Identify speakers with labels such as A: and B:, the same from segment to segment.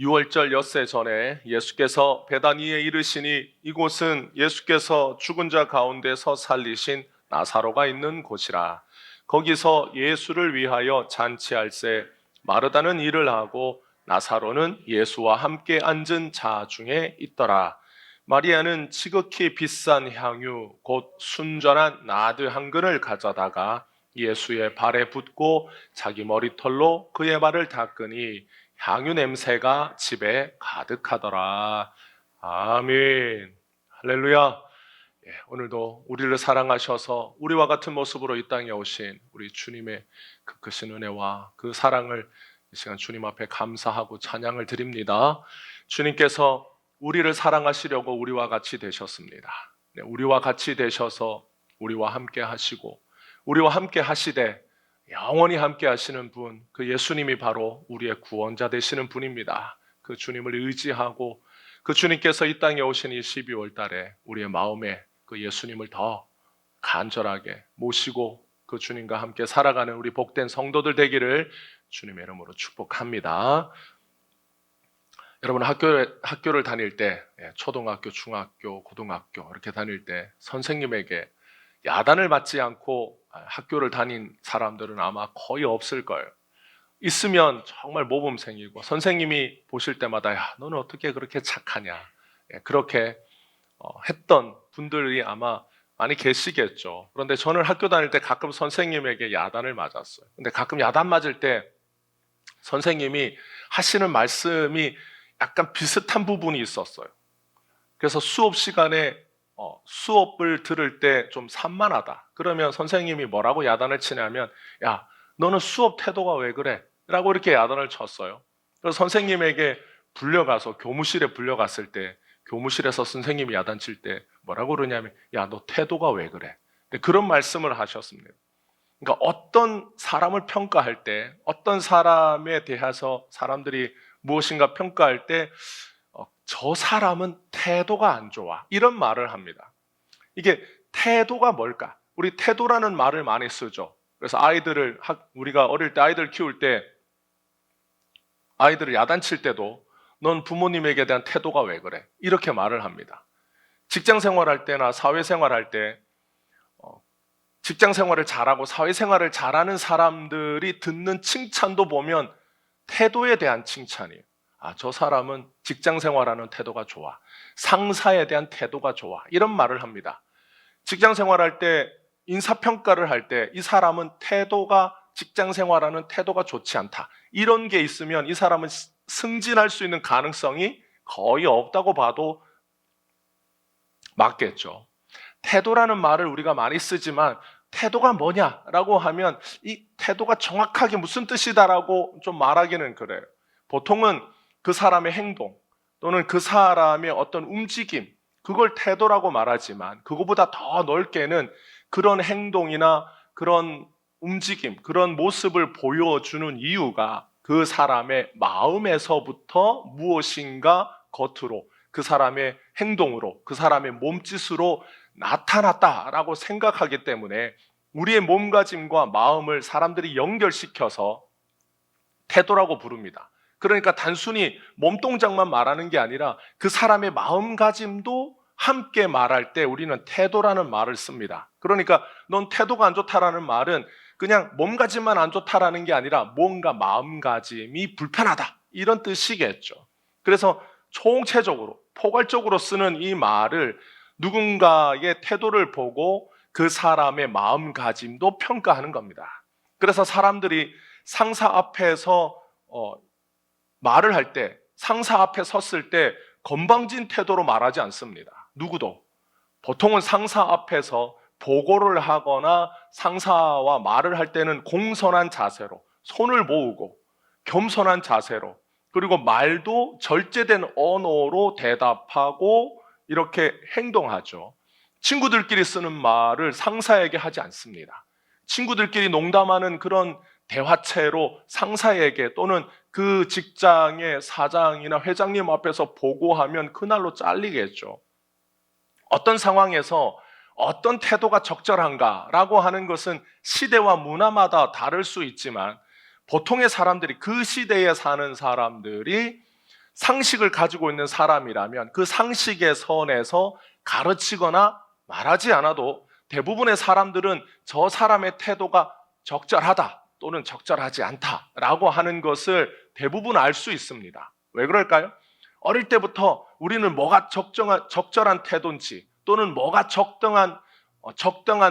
A: 유월절 엿새 전에 예수께서 베다니에 이르시니 이곳은 예수께서 죽은 자 가운데서 살리신 나사로가 있는 곳이라. 거기서 예수를 위하여 잔치할새 마르다는 일을 하고 나사로는 예수와 함께 앉은 자 중에 있더라. 마리아는 지극히 비싼 향유 곧 순전한 나드 한 근을 가져다가 예수의 발에 붓고 자기 머리털로 그의 발을 닦으니 향유 냄새가 집에 가득하더라. 아멘. 할렐루야. 오늘도 우리를 사랑하셔서 우리와 같은 모습으로 이 땅에 오신 우리 주님의 그 크신 은혜와 그 사랑을 이 시간 주님 앞에 감사하고 찬양을 드립니다. 주님께서 우리를 사랑하시려고 우리와 같이 되셨습니다. 우리와 같이 되셔서 우리와 함께 하시고 우리와 함께 하시되 영원히 함께 하시는 분, 그 예수님이 바로 우리의 구원자 되시는 분입니다. 그 주님을 의지하고 그 주님께서 이 땅에 오신 이 12월 달에 우리의 마음에 그 예수님을 더 간절하게 모시고 그 주님과 함께 살아가는 우리 복된 성도들 되기를 주님의 이름으로 축복합니다. 여러분 학교를 다닐 때 초등학교, 중학교, 고등학교 이렇게 다닐 때 선생님에게 야단을 맞지 않고 학교를 다닌 사람들은 아마 거의 없을 거예요. 있으면 정말 모범생이고 선생님이 보실 때마다 야, 너는 어떻게 그렇게 착하냐 그렇게 했던 분들이 아마 많이 계시겠죠. 그런데 저는 학교 다닐 때 가끔 선생님에게 야단을 맞았어요. 근데 가끔 야단 맞을 때 선생님이 하시는 말씀이 약간 비슷한 부분이 있었어요. 그래서 수업 시간에 수업을 들을 때 좀 산만하다. 그러면 선생님이 뭐라고 야단을 치냐면 야, 너는 수업 태도가 왜 그래? 라고 이렇게 야단을 쳤어요. 그래서 선생님에게 불려가서 교무실에 불려갔을 때 교무실에서 선생님이 야단 칠 때 뭐라고 그러냐면 야, 너 태도가 왜 그래? 그런 말씀을 하셨습니다. 그러니까 어떤 사람을 평가할 때 어떤 사람에 대해서 사람들이 무엇인가 평가할 때 저 사람은 태도가 안 좋아. 이런 말을 합니다. 이게 태도가 뭘까? 우리 태도라는 말을 많이 쓰죠. 그래서 우리가 어릴 때 아이들 키울 때 아이들을 야단칠 때도 넌 부모님에게 대한 태도가 왜 그래? 이렇게 말을 합니다. 직장 생활할 때나 사회생활할 때 직장 생활을 잘하고 사회생활을 잘하는 사람들이 듣는 칭찬도 보면 태도에 대한 칭찬이에요. 저 사람은 직장 생활하는 태도가 좋아. 상사에 대한 태도가 좋아. 이런 말을 합니다. 직장 생활할 때 인사평가를 할 때 이 사람은 직장 생활하는 태도가 좋지 않다. 이런 게 있으면 이 사람은 승진할 수 있는 가능성이 거의 없다고 봐도 맞겠죠. 태도라는 말을 우리가 많이 쓰지만 태도가 뭐냐라고 하면 이 태도가 정확하게 무슨 뜻이다라고 좀 말하기는 그래요. 보통은 그 사람의 행동 또는 그 사람의 어떤 움직임 그걸 태도라고 말하지만 그거보다 더 넓게는 그런 행동이나 그런 움직임, 그런 모습을 보여주는 이유가 그 사람의 마음에서부터 무엇인가 겉으로 그 사람의 행동으로 그 사람의 몸짓으로 나타났다라고 생각하기 때문에 우리의 몸가짐과 마음을 사람들이 연결시켜서 태도라고 부릅니다. 그러니까 단순히 몸동작만 말하는 게 아니라 그 사람의 마음가짐도 함께 말할 때 우리는 태도라는 말을 씁니다. 그러니까 넌 태도가 안 좋다라는 말은 그냥 몸가짐만 안 좋다라는 게 아니라 뭔가 마음가짐이 불편하다 이런 뜻이겠죠. 그래서 총체적으로 포괄적으로 쓰는 이 말을 누군가의 태도를 보고 그 사람의 마음가짐도 평가하는 겁니다. 그래서 사람들이 상사 앞에서 말을 할 때 상사 앞에 섰을 때 건방진 태도로 말하지 않습니다. 누구도. 보통은 상사 앞에서 보고를 하거나 상사와 말을 할 때는 공손한 자세로 손을 모으고 겸손한 자세로 그리고 말도 절제된 언어로 대답하고 이렇게 행동하죠. 친구들끼리 쓰는 말을 상사에게 하지 않습니다. 친구들끼리 농담하는 그런 대화체로 상사에게 또는 그 직장의 사장이나 회장님 앞에서 보고하면 그날로 잘리겠죠. 어떤 상황에서 어떤 태도가 적절한가라고 하는 것은 시대와 문화마다 다를 수 있지만 보통의 사람들이 그 시대에 사는 사람들이 상식을 가지고 있는 사람이라면 그 상식의 선에서 가르치거나 말하지 않아도 대부분의 사람들은 저 사람의 태도가 적절하다 또는 적절하지 않다라고 하는 것을 대부분 알 수 있습니다. 왜 그럴까요? 어릴 때부터 우리는 뭐가 적절한 태도인지 또는 뭐가 적당한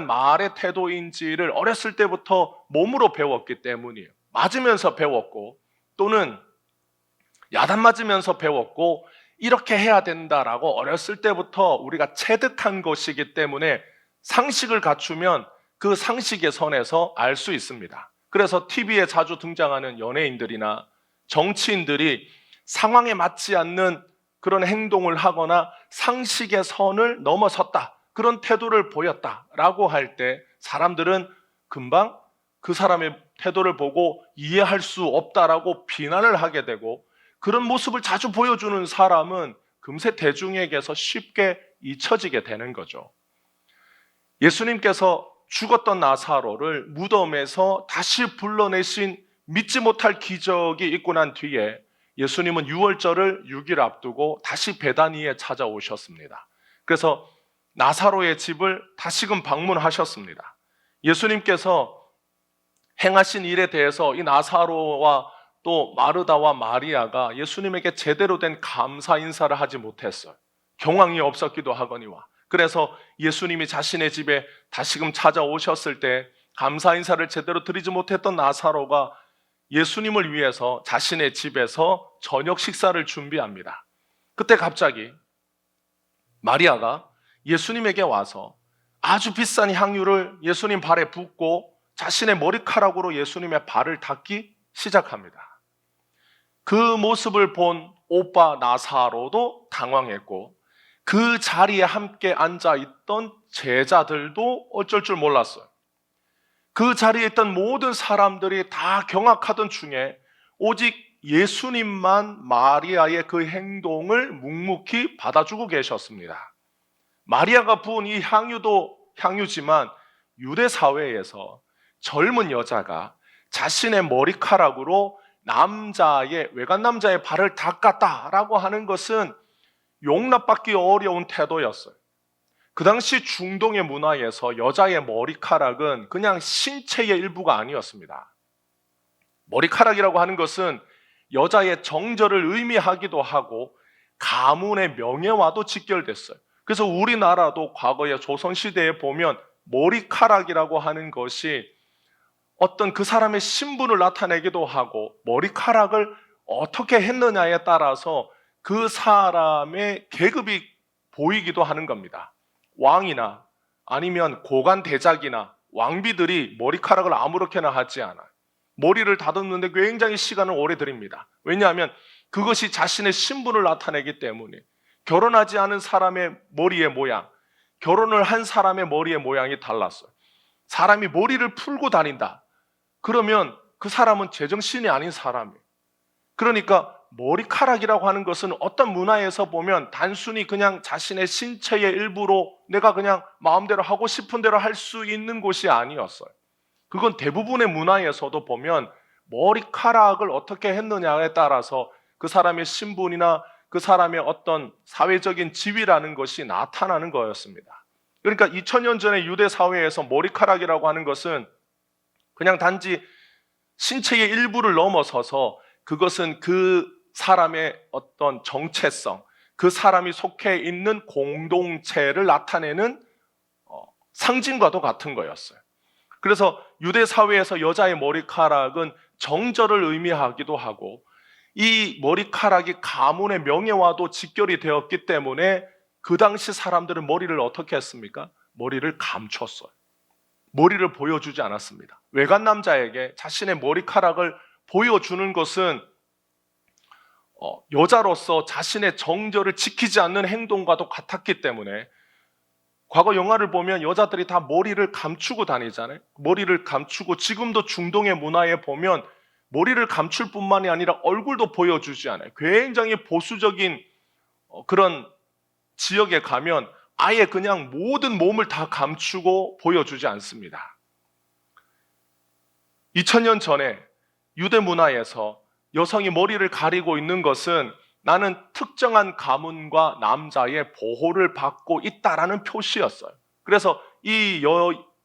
A: 말의 태도인지를 어렸을 때부터 몸으로 배웠기 때문이에요. 맞으면서 배웠고 또는 야단 맞으면서 배웠고 이렇게 해야 된다라고 어렸을 때부터 우리가 체득한 것이기 때문에 상식을 갖추면 그 상식의 선에서 알 수 있습니다. 그래서 TV에 자주 등장하는 연예인들이나 정치인들이 상황에 맞지 않는 그런 행동을 하거나 상식의 선을 넘어섰다, 그런 태도를 보였다라고 할 때 사람들은 금방 그 사람의 태도를 보고 이해할 수 없다라고 비난을 하게 되고, 그런 모습을 자주 보여주는 사람은 금세 대중에게서 쉽게 잊혀지게 되는 거죠. 예수님께서 죽었던 나사로를 무덤에서 다시 불러내신 믿지 못할 기적이 있고 난 뒤에 예수님은 유월절을 6일 앞두고 다시 베다니에 찾아오셨습니다. 그래서 나사로의 집을 다시금 방문하셨습니다. 예수님께서 행하신 일에 대해서 이 나사로와 또 마르다와 마리아가 예수님에게 제대로 된 감사 인사를 하지 못했어요. 경황이 없었기도 하거니와. 그래서 예수님이 자신의 집에 다시금 찾아오셨을 때 감사 인사를 제대로 드리지 못했던 나사로가 예수님을 위해서 자신의 집에서 저녁 식사를 준비합니다. 그때 갑자기 마리아가 예수님에게 와서 아주 비싼 향유를 예수님 발에 붓고 자신의 머리카락으로 예수님의 발을 닦기 시작합니다. 그 모습을 본 오빠 나사로도 당황했고 그 자리에 함께 앉아있던 제자들도 어쩔 줄 몰랐어요. 그 자리에 있던 모든 사람들이 다 경악하던 중에 오직 예수님만 마리아의 그 행동을 묵묵히 받아주고 계셨습니다. 마리아가 부은 이 향유도 향유지만 유대 사회에서 젊은 여자가 자신의 머리카락으로 외간 남자의 발을 닦았다라고 하는 것은 용납받기 어려운 태도였어요. 그 당시 중동의 문화에서 여자의 머리카락은 그냥 신체의 일부가 아니었습니다. 머리카락이라고 하는 것은 여자의 정절을 의미하기도 하고 가문의 명예와도 직결됐어요. 그래서 우리나라도 과거의 조선시대에 보면 머리카락이라고 하는 것이 어떤 그 사람의 신분을 나타내기도 하고 머리카락을 어떻게 했느냐에 따라서 그 사람의 계급이 보이기도 하는 겁니다. 왕이나 아니면 고관 대작이나 왕비들이 머리카락을 아무렇게나 하지 않아요. 머리를 다듬는데 굉장히 시간을 오래 들입니다. 왜냐하면 그것이 자신의 신분을 나타내기 때문에. 결혼하지 않은 사람의 머리의 모양, 결혼을 한 사람의 머리의 모양이 달랐어요. 사람이 머리를 풀고 다닌다. 그러면 그 사람은 제정신이 아닌 사람이에요. 그러니까 머리카락이라고 하는 것은 어떤 문화에서 보면 단순히 그냥 자신의 신체의 일부로 내가 그냥 마음대로 하고 싶은 대로 할 수 있는 곳이 아니었어요. 그건 대부분의 문화에서도 보면 머리카락을 어떻게 했느냐에 따라서 그 사람의 신분이나 그 사람의 어떤 사회적인 지위라는 것이 나타나는 거였습니다. 그러니까 2000년 전에 유대 사회에서 머리카락이라고 하는 것은 그냥 단지 신체의 일부를 넘어서서 그것은 그 사람의 어떤 정체성, 그 사람이 속해 있는 공동체를 나타내는 상징과도 같은 거였어요. 그래서 유대 사회에서 여자의 머리카락은 정절을 의미하기도 하고 이 머리카락이 가문의 명예와도 직결이 되었기 때문에 그 당시 사람들은 머리를 어떻게 했습니까? 머리를 감췄어요. 머리를 보여주지 않았습니다. 외간 남자에게 자신의 머리카락을 보여주는 것은 여자로서 자신의 정절을 지키지 않는 행동과도 같았기 때문에 과거 영화를 보면 여자들이 다 머리를 감추고 다니잖아요. 머리를 감추고 지금도 중동의 문화에 보면 머리를 감출 뿐만이 아니라 얼굴도 보여주지 않아요. 굉장히 보수적인 그런 지역에 가면 아예 그냥 모든 몸을 다 감추고 보여주지 않습니다. 2000년 전에 유대 문화에서 여성이 머리를 가리고 있는 것은 나는 특정한 가문과 남자의 보호를 받고 있다라는 표시였어요. 그래서 이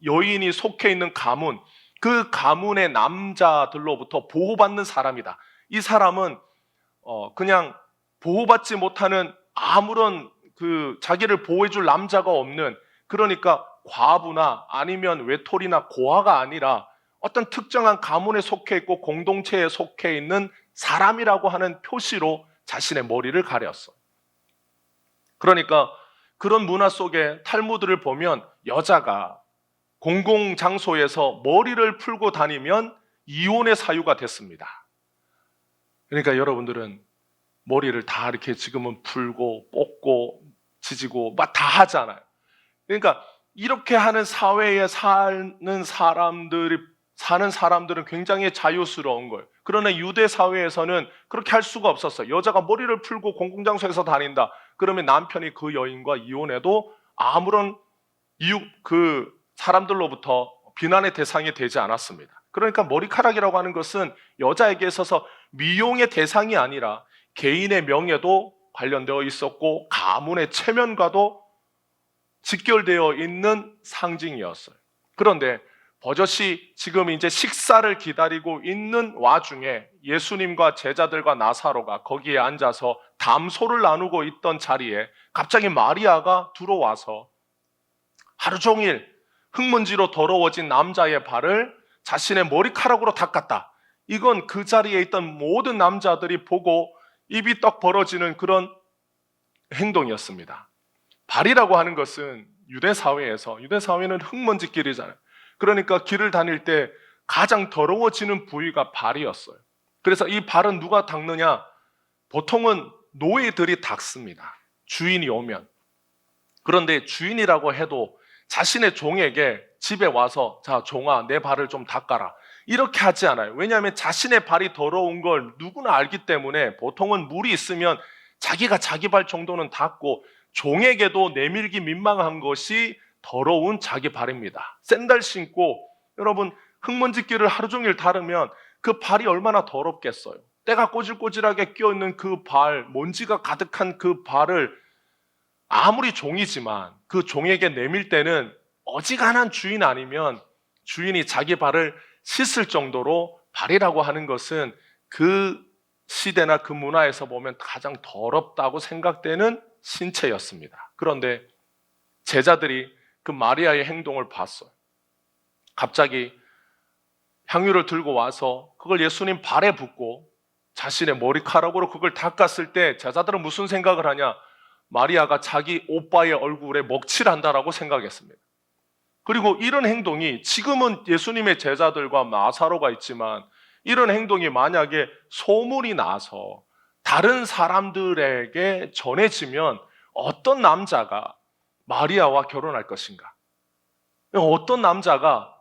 A: 여인이 속해 있는 가문, 그 가문의 남자들로부터 보호받는 사람이다. 이 사람은 그냥 보호받지 못하는 아무런 자기를 보호해줄 남자가 없는, 그러니까 과부나 아니면 외톨이나 고아가 아니라 어떤 특정한 가문에 속해 있고 공동체에 속해 있는 사람이라고 하는 표시로 자신의 머리를 가렸어. 그러니까 그런 문화 속에 탈무드를 보면 여자가 공공장소에서 머리를 풀고 다니면 이혼의 사유가 됐습니다. 그러니까 여러분들은 머리를 다 이렇게 지금은 풀고 뽑고 지지고 막 다 하잖아요. 그러니까 이렇게 하는 사회에 사는 사람들은 굉장히 자유스러운 거예요. 그러나 유대 사회에서는 그렇게 할 수가 없었어요. 여자가 머리를 풀고 공공장소에서 다닌다. 그러면 남편이 그 여인과 이혼해도 아무런 사람들로부터 비난의 대상이 되지 않았습니다. 그러니까 머리카락이라고 하는 것은 여자에게 있어서 미용의 대상이 아니라 개인의 명예도 관련되어 있었고 가문의 체면과도 직결되어 있는 상징이었어요. 그런데 버젓이 지금 이제 식사를 기다리고 있는 와중에 예수님과 제자들과 나사로가 거기에 앉아서 담소를 나누고 있던 자리에 갑자기 마리아가 들어와서 하루 종일 흙먼지로 더러워진 남자의 발을 자신의 머리카락으로 닦았다. 이건 그 자리에 있던 모든 남자들이 보고 입이 떡 벌어지는 그런 행동이었습니다. 발이라고 하는 것은 유대 사회는 흙먼지길이잖아요. 그러니까 길을 다닐 때 가장 더러워지는 부위가 발이었어요. 그래서 이 발은 누가 닦느냐? 보통은 노예들이 닦습니다. 주인이 오면. 그런데 주인이라고 해도 자신의 종에게 집에 와서 자, 종아, 내 발을 좀 닦아라. 이렇게 하지 않아요. 왜냐하면 자신의 발이 더러운 걸 누구나 알기 때문에 보통은 물이 있으면 자기가 자기 발 정도는 닦고 종에게도 내밀기 민망한 것이 더러운 자기 발입니다. 샌들 신고 여러분 흙먼지길을 하루 종일 다르면 그 발이 얼마나 더럽겠어요. 때가 꼬질꼬질하게 끼어있는 그 발, 먼지가 가득한 그 발을 아무리 종이지만 그 종에게 내밀 때는 어지간한 주인 아니면 주인이 자기 발을 씻을 정도로 발이라고 하는 것은 그 시대나 그 문화에서 보면 가장 더럽다고 생각되는 신체였습니다. 그런데 제자들이 그 마리아의 행동을 봤어요. 갑자기 향유를 들고 와서 그걸 예수님 발에 붓고 자신의 머리카락으로 그걸 닦았을 때 제자들은 무슨 생각을 하냐? 마리아가 자기 오빠의 얼굴에 먹칠한다라고 생각했습니다. 그리고 이런 행동이 지금은 예수님의 제자들과 나사로가 있지만 이런 행동이 만약에 소문이 나서 다른 사람들에게 전해지면 어떤 남자가 마리아와 결혼할 것인가? 어떤 남자가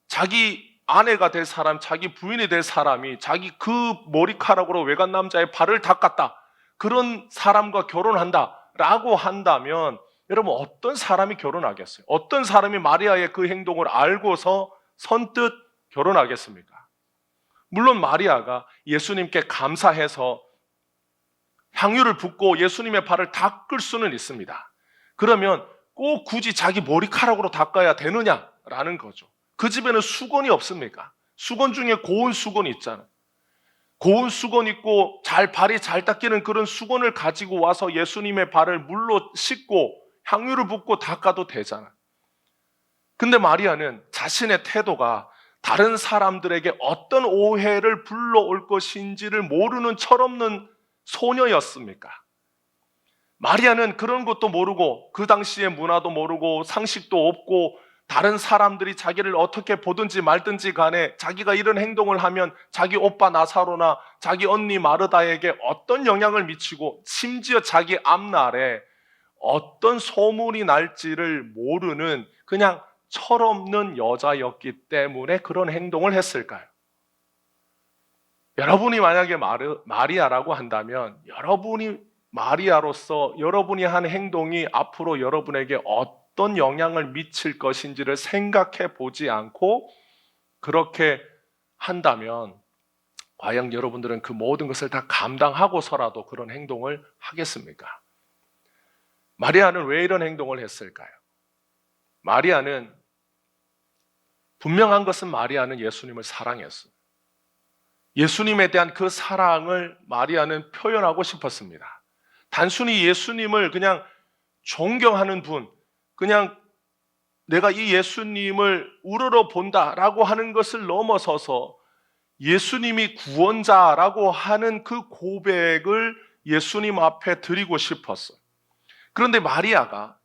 A: 자기 아내가 될 사람, 자기 부인이 될 사람이 자기 그 머리카락으로 외간 남자의 발을 닦았다. 그런 사람과 결혼한다라고 한다면 여러분 어떤 사람이 결혼하겠어요? 어떤 사람이 마리아의 그 행동을 알고서 선뜻 결혼하겠습니까? 물론 마리아가 예수님께 감사해서 향유를 붓고 예수님의 발을 닦을 수는 있습니다. 그러면 꼭 굳이 자기 머리카락으로 닦아야 되느냐라는 거죠. 그 집에는 수건이 없습니까? 수건 중에 고운 수건이 있잖아요. 고운 수건 있고 발이 잘 닦이는 그런 수건을 가지고 와서 예수님의 발을 물로 씻고 향유를 붓고 닦아도 되잖아요. 근데 마리아는 자신의 태도가 다른 사람들에게 어떤 오해를 불러올 것인지를 모르는 철없는 소녀였습니까? 마리아는 그런 것도 모르고 그 당시의 문화도 모르고 상식도 없고 다른 사람들이 자기를 어떻게 보든지 말든지 간에 자기가 이런 행동을 하면 자기 오빠 나사로나 자기 언니 마르다에게 어떤 영향을 미치고 심지어 자기 앞날에 어떤 소문이 날지를 모르는 그냥 철없는 여자였기 때문에 그런 행동을 했을까요? 여러분이 만약에 마리아라고 한다면 여러분이 마리아로서 여러분이 한 행동이 앞으로 여러분에게 어떤 영향을 미칠 것인지를 생각해 보지 않고 그렇게 한다면 과연 여러분들은 그 모든 것을 다 감당하고서라도 그런 행동을 하겠습니까? 마리아는 왜 이런 행동을 했을까요? 마리아는 분명한 것은 마리아는 예수님을 사랑했어요. 예수님에 대한 그 사랑을 마리아는 표현하고 싶었습니다. 단순히 예수님을 그냥 존경하는 분, 그냥 내가 이 예수님을 우러러 본다라고 하는 것을 넘어서서 예수님이 구원자라고 하는 그 고백을 예수님 앞에 드리고 싶었어요. 그런데 마리아가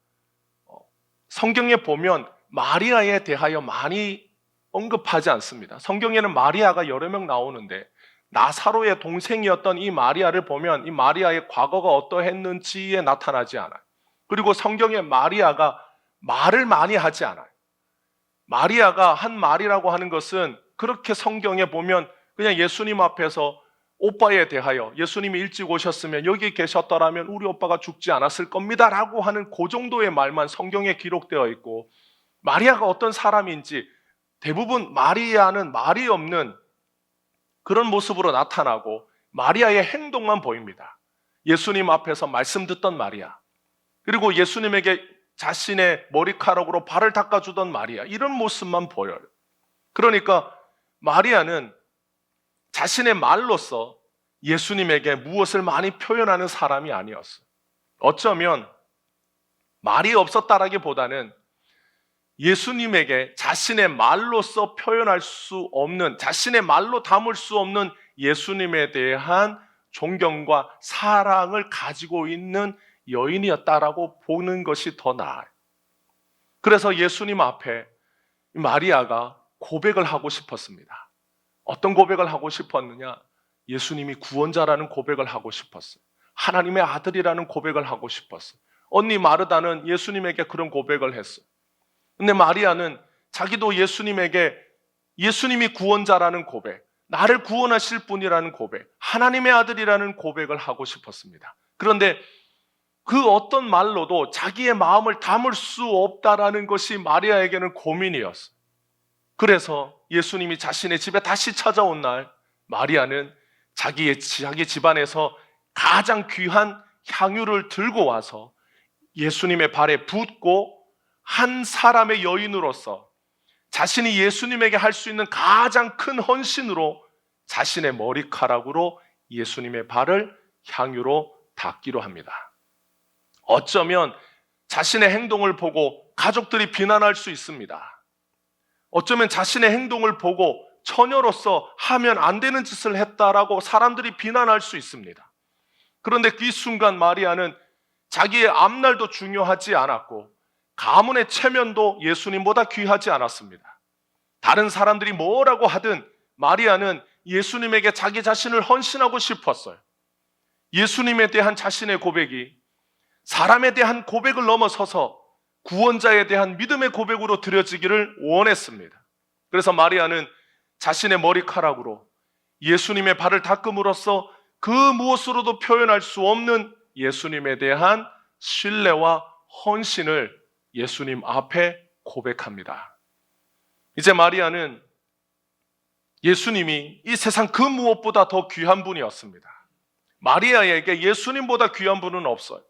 A: 성경에 보면 마리아에 대하여 많이 언급하지 않습니다. 성경에는 마리아가 여러 명 나오는데 나사로의 동생이었던 이 마리아를 보면 이 마리아의 과거가 어떠했는지에 나타나지 않아요. 그리고 성경에 마리아가 말을 많이 하지 않아요. 마리아가 한 말이라고 하는 것은 그렇게 성경에 보면 그냥 예수님 앞에서 오빠에 대하여 예수님이 일찍 오셨으면 여기 계셨더라면 우리 오빠가 죽지 않았을 겁니다 라고 하는 그 정도의 말만 성경에 기록되어 있고, 마리아가 어떤 사람인지 대부분 마리아는 말이 없는 그런 모습으로 나타나고 마리아의 행동만 보입니다. 예수님 앞에서 말씀 듣던 마리아, 그리고 예수님에게 자신의 머리카락으로 발을 닦아주던 마리아, 이런 모습만 보여요. 그러니까 마리아는 자신의 말로써 예수님에게 무엇을 많이 표현하는 사람이 아니었어요. 어쩌면 말이 없었다라기보다는 예수님에게 자신의 말로써 표현할 수 없는, 자신의 말로 담을 수 없는 예수님에 대한 존경과 사랑을 가지고 있는 여인이었다라고 보는 것이 더 나아요. 그래서 예수님 앞에 마리아가 고백을 하고 싶었습니다. 어떤 고백을 하고 싶었느냐? 예수님이 구원자라는 고백을 하고 싶었어요. 하나님의 아들이라는 고백을 하고 싶었어요. 언니 마르다는 예수님에게 그런 고백을 했어요. 근데 마리아는 자기도 예수님에게 예수님이 구원자라는 고백, 나를 구원하실 분이라는 고백, 하나님의 아들이라는 고백을 하고 싶었습니다. 그런데 그 어떤 말로도 자기의 마음을 담을 수 없다라는 것이 마리아에게는 고민이었어요. 그래서 예수님이 자신의 집에 다시 찾아온 날, 마리아는 자기 집안에서 가장 귀한 향유를 들고 와서 예수님의 발에 붓고 한 사람의 여인으로서 자신이 예수님에게 할 수 있는 가장 큰 헌신으로 자신의 머리카락으로 예수님의 발을 향유로 닦기로 합니다. 어쩌면 자신의 행동을 보고 가족들이 비난할 수 있습니다. 어쩌면 자신의 행동을 보고 처녀로서 하면 안 되는 짓을 했다라고 사람들이 비난할 수 있습니다. 그런데 그 순간 마리아는 자기의 앞날도 중요하지 않았고 가문의 체면도 예수님보다 귀하지 않았습니다. 다른 사람들이 뭐라고 하든 마리아는 예수님에게 자기 자신을 헌신하고 싶었어요. 예수님에 대한 자신의 고백이 사람에 대한 고백을 넘어서서 구원자에 대한 믿음의 고백으로 드려지기를 원했습니다. 그래서 마리아는 자신의 머리카락으로 예수님의 발을 닦음으로써 그 무엇으로도 표현할 수 없는 예수님에 대한 신뢰와 헌신을 예수님 앞에 고백합니다. 이제 마리아는 예수님이 이 세상 그 무엇보다 더 귀한 분이었습니다. 마리아에게 예수님보다 귀한 분은 없어요.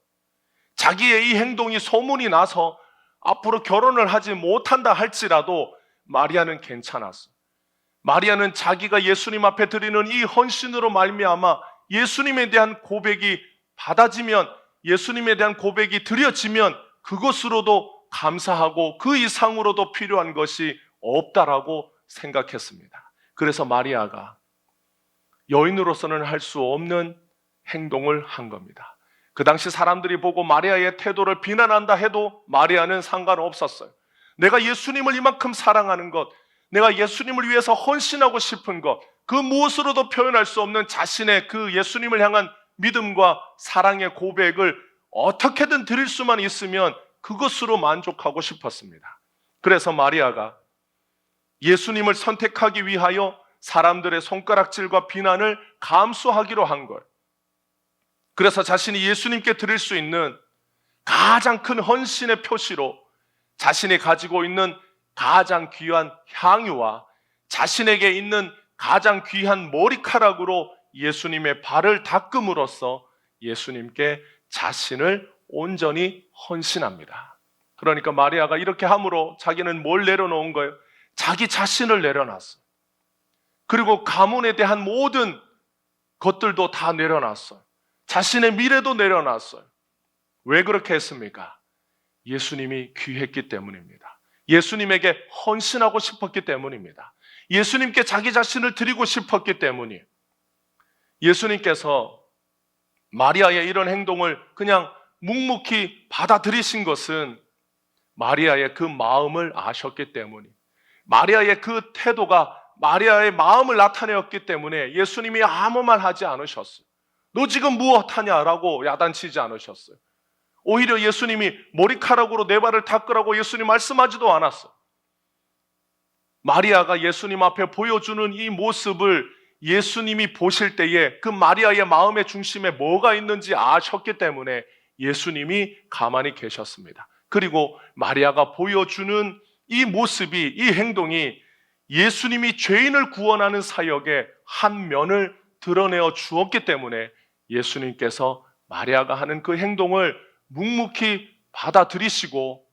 A: 자기의 이 행동이 소문이 나서 앞으로 결혼을 하지 못한다 할지라도 마리아는 괜찮았어요. 마리아는 자기가 예수님 앞에 드리는 이 헌신으로 말미암아 예수님에 대한 고백이 받아지면, 예수님에 대한 고백이 드려지면 그것으로도 감사하고 그 이상으로도 필요한 것이 없다라고 생각했습니다. 그래서 마리아가 여인으로서는 할 수 없는 행동을 한 겁니다. 그 당시 사람들이 보고 마리아의 태도를 비난한다 해도 마리아는 상관없었어요. 내가 예수님을 이만큼 사랑하는 것, 내가 예수님을 위해서 헌신하고 싶은 것, 그 무엇으로도 표현할 수 없는 자신의 그 예수님을 향한 믿음과 사랑의 고백을 어떻게든 드릴 수만 있으면 그것으로 만족하고 싶었습니다. 그래서 마리아가 예수님을 선택하기 위하여 사람들의 손가락질과 비난을 감수하기로 한 것, 그래서 자신이 예수님께 드릴 수 있는 가장 큰 헌신의 표시로 자신이 가지고 있는 가장 귀한 향유와 자신에게 있는 가장 귀한 머리카락으로 예수님의 발을 닦음으로써 예수님께 자신을 온전히 헌신합니다. 그러니까 마리아가 이렇게 함으로 자기는 뭘 내려놓은 거예요? 자기 자신을 내려놨어요. 그리고 가문에 대한 모든 것들도 다 내려놨어요. 자신의 미래도 내려놨어요. 왜 그렇게 했습니까? 예수님이 귀했기 때문입니다. 예수님에게 헌신하고 싶었기 때문입니다. 예수님께 자기 자신을 드리고 싶었기 때문이에요. 예수님께서 마리아의 이런 행동을 그냥 묵묵히 받아들이신 것은 마리아의 그 마음을 아셨기 때문이에요. 마리아의 그 태도가 마리아의 마음을 나타내었기 때문에 예수님이 아무 말 하지 않으셨어요. 너 지금 무엇하냐라고 야단치지 않으셨어요. 오히려 예수님이 머리카락으로 내 발을 닦으라고 예수님 말씀하지도 않았어요. 마리아가 예수님 앞에 보여주는 이 모습을 예수님이 보실 때에 그 마리아의 마음의 중심에 뭐가 있는지 아셨기 때문에 예수님이 가만히 계셨습니다. 그리고 마리아가 보여주는 이 모습이, 이 행동이 예수님이 죄인을 구원하는 사역의 한 면을 드러내어 주었기 때문에 예수님께서 마리아가 하는 그 행동을 묵묵히 받아들이시고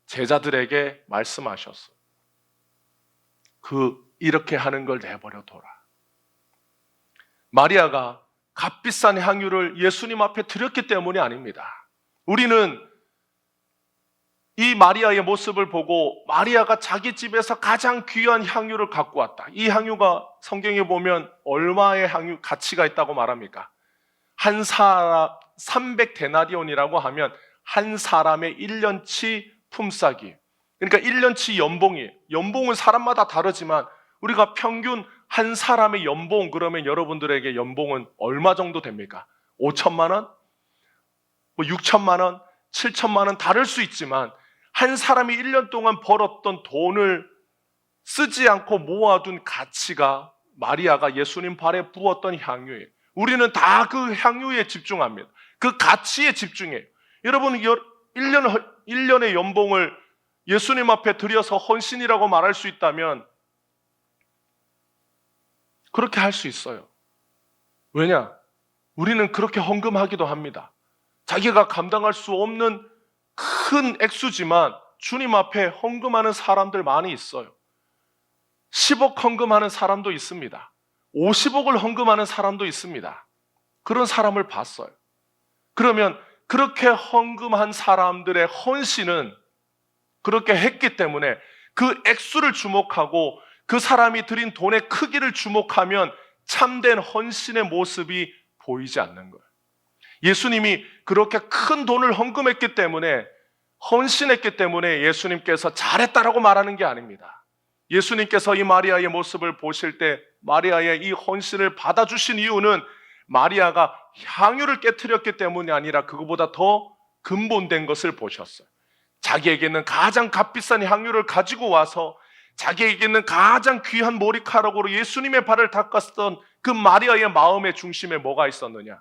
A: 제자들에게 말씀하셨어요. 이렇게 하는 걸 내버려 둬라. 마리아가 값비싼 향유를 예수님 앞에 드렸기 때문이 아닙니다. 우리는 이 마리아의 모습을 보고 마리아가 자기 집에서 가장 귀한 향유를 갖고 왔다. 이 향유가 성경에 보면 얼마의 향유 가치가 있다고 말합니까? 한 사람 300데나리온이라고 하면 한 사람의 1년치 품삯이. 그러니까 1년치 연봉이에요. 연봉은 사람마다 다르지만 우리가 평균 한 사람의 연봉, 그러면 여러분들에게 연봉은 얼마 정도 됩니까? 5천만 원? 6천만 원? 7천만 원 다를 수 있지만 한 사람이 1년 동안 벌었던 돈을 쓰지 않고 모아둔 가치가 마리아가 예수님 발에 부었던 향유예요. 우리는 다 그 향유에 집중합니다. 그 가치에 집중해요. 여러분 1년의 연봉을 예수님 앞에 드려서 헌신이라고 말할 수 있다면 그렇게 할 수 있어요. 왜냐? 우리는 그렇게 헌금하기도 합니다. 자기가 감당할 수 없는 큰 액수지만 주님 앞에 헌금하는 사람들 많이 있어요. 10억 헌금하는 사람도 있습니다. 50억을 헌금하는 사람도 있습니다. 그런 사람을 봤어요. 그러면 그렇게 헌금한 사람들의 헌신은 그렇게 했기 때문에 그 액수를 주목하고 그 사람이 드린 돈의 크기를 주목하면 참된 헌신의 모습이 보이지 않는 거예요. 예수님이 그렇게 큰 돈을 헌금했기 때문에, 헌신했기 때문에 예수님께서 잘했다라고 말하는 게 아닙니다. 예수님께서 이 마리아의 모습을 보실 때 마리아의 이 헌신을 받아주신 이유는 마리아가 향유를 깨트렸기 때문이 아니라 그거보다 더 근본된 것을 보셨어요. 자기에게는 가장 값비싼 향유를 가지고 와서 자기에게는 가장 귀한 머리카락으로 예수님의 발을 닦았던 그 마리아의 마음의 중심에 뭐가 있었느냐?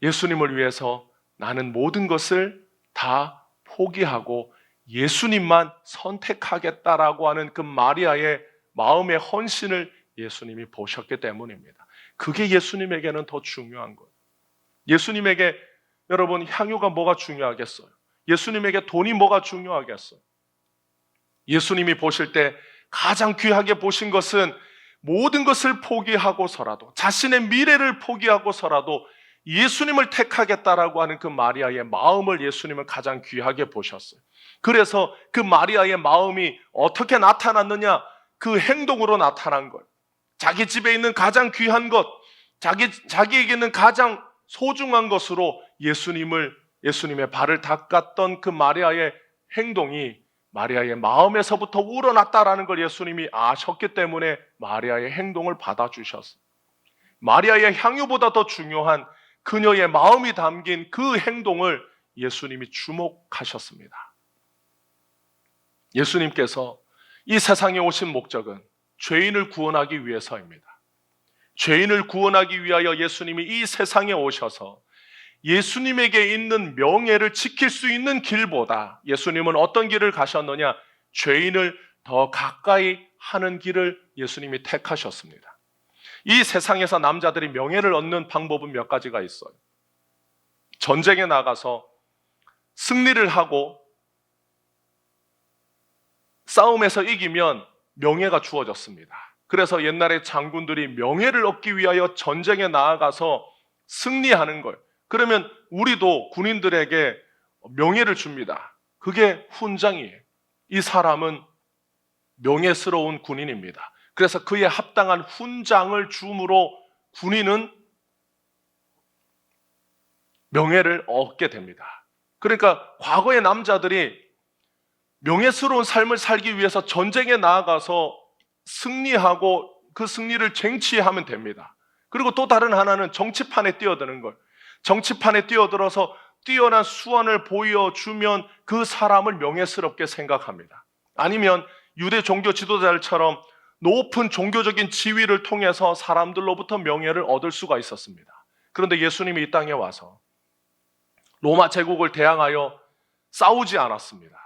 A: 예수님을 위해서 나는 모든 것을 다 포기하고 예수님만 선택하겠다라고 하는 그 마리아의 마음의 헌신을 예수님이 보셨기 때문입니다. 그게 예수님에게는 더 중요한 거예요. 예수님에게 여러분 향유가 뭐가 중요하겠어요? 예수님에게 돈이 뭐가 중요하겠어요? 예수님이 보실 때 가장 귀하게 보신 것은 모든 것을 포기하고서라도, 자신의 미래를 포기하고서라도 예수님을 택하겠다라고 하는 그 마리아의 마음을 예수님은 가장 귀하게 보셨어요. 그래서 그 마리아의 마음이 어떻게 나타났느냐? 그 행동으로 나타난 거예요. 자기 집에 있는 가장 귀한 것, 자기에게는 가장 소중한 것으로 예수님의 발을 닦았던 그 마리아의 행동이 마리아의 마음에서부터 우러났다라는 걸 예수님이 아셨기 때문에 마리아의 행동을 받아주셨어요. 마리아의 향유보다 더 중요한 그녀의 마음이 담긴 그 행동을 예수님이 주목하셨습니다. 예수님께서 이 세상에 오신 목적은 죄인을 구원하기 위해서입니다. 죄인을 구원하기 위하여 예수님이 이 세상에 오셔서 예수님에게 있는 명예를 지킬 수 있는 길보다 예수님은 어떤 길을 가셨느냐? 죄인을 더 가까이 하는 길을 예수님이 택하셨습니다. 이 세상에서 남자들이 명예를 얻는 방법은 몇 가지가 있어요. 전쟁에 나가서 승리를 하고 싸움에서 이기면 명예가 주어졌습니다. 그래서 옛날에 장군들이 명예를 얻기 위하여 전쟁에 나아가서 승리하는 거예요. 그러면 우리도 군인들에게 명예를 줍니다. 그게 훈장이에요. 이 사람은 명예스러운 군인입니다. 그래서 그에 합당한 훈장을 줌으로 군인은 명예를 얻게 됩니다. 그러니까 과거의 남자들이 명예스러운 삶을 살기 위해서 전쟁에 나아가서 승리하고 그 승리를 쟁취하면 됩니다. 그리고 또 다른 하나는 정치판에 뛰어드는 걸. 정치판에 뛰어들어서 뛰어난 수완을 보여주면 그 사람을 명예스럽게 생각합니다. 아니면 유대 종교 지도자들처럼 높은 종교적인 지위를 통해서 사람들로부터 명예를 얻을 수가 있었습니다. 그런데 예수님이 이 땅에 와서 로마 제국을 대항하여 싸우지 않았습니다.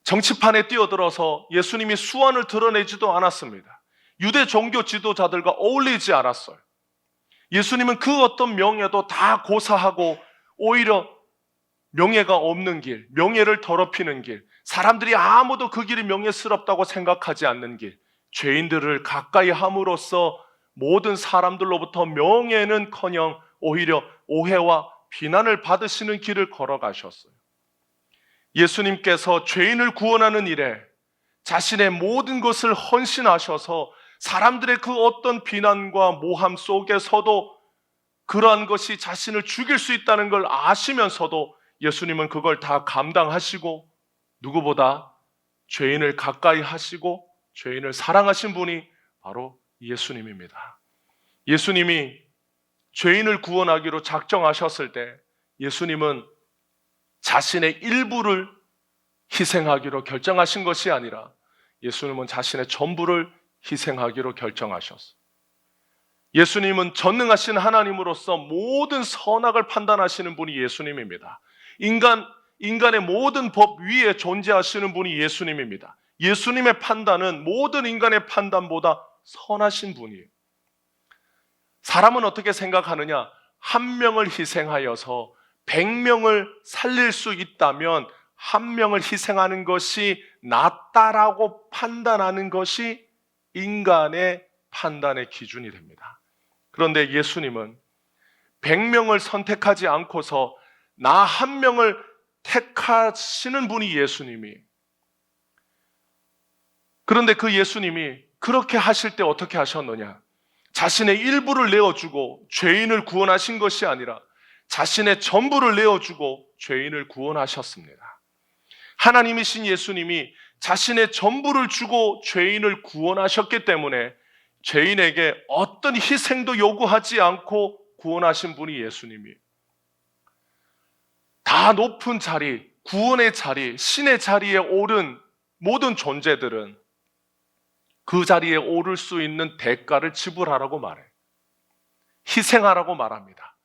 A: 정치판에 뛰어들어서 예수님이 수완을 드러내지도 않았습니다. 유대 종교 지도자들과 어울리지 않았어요. 예수님은 그 어떤 명예도 다 고사하고 오히려 명예가 없는 길, 명예를 더럽히는 길, 사람들이 아무도 그 길이 명예스럽다고 생각하지 않는 길, 죄인들을 가까이 함으로써 모든 사람들로부터 명예는커녕 오히려 오해와 비난을 받으시는 길을 걸어가셨어요. 예수님께서 죄인을 구원하는 일에 자신의 모든 것을 헌신하셔서 사람들의 그 어떤 비난과 모함 속에서도 그러한 것이 자신을 죽일 수 있다는 걸 아시면서도 예수님은 그걸 다 감당하시고 누구보다 죄인을 가까이 하시고 죄인을 사랑하신 분이 바로 예수님입니다. 예수님이 죄인을 구원하기로 작정하셨을 때 예수님은 자신의 일부를 희생하기로 결정하신 것이 아니라 예수님은 자신의 전부를 희생하기로 결정하셨어요. 예수님은 전능하신 하나님으로서 모든 선악을 판단하시는 분이 예수님입니다. 인간의 모든 법 위에 존재하시는 분이 예수님입니다. 예수님의 판단은 모든 인간의 판단보다 선하신 분이에요. 사람은 어떻게 생각하느냐? 한 명을 희생하여서 100명을 살릴 수 있다면 한 명을 희생하는 것이 낫다라고 판단하는 것이 인간의 판단의 기준이 됩니다. 그런데 예수님은 100명을 선택하지 않고서 나 한 명을 택하시는 분이 예수님이. 그런데 그 예수님이 그렇게 하실 때 어떻게 하셨느냐? 자신의 일부를 내어주고 죄인을 구원하신 것이 아니라 자신의 전부를 내어주고 죄인을 구원하셨습니다. 하나님이신 예수님이 자신의 전부를 주고 죄인을 구원하셨기 때문에 죄인에게 어떤 희생도 요구하지 않고 구원하신 분이 예수님이에요. 다 높은 자리, 구원의 자리, 신의 자리에 오른 모든 존재들은 그 자리에 오를 수 있는 대가를 지불하라고 말해요. 희생하라고 말합니다.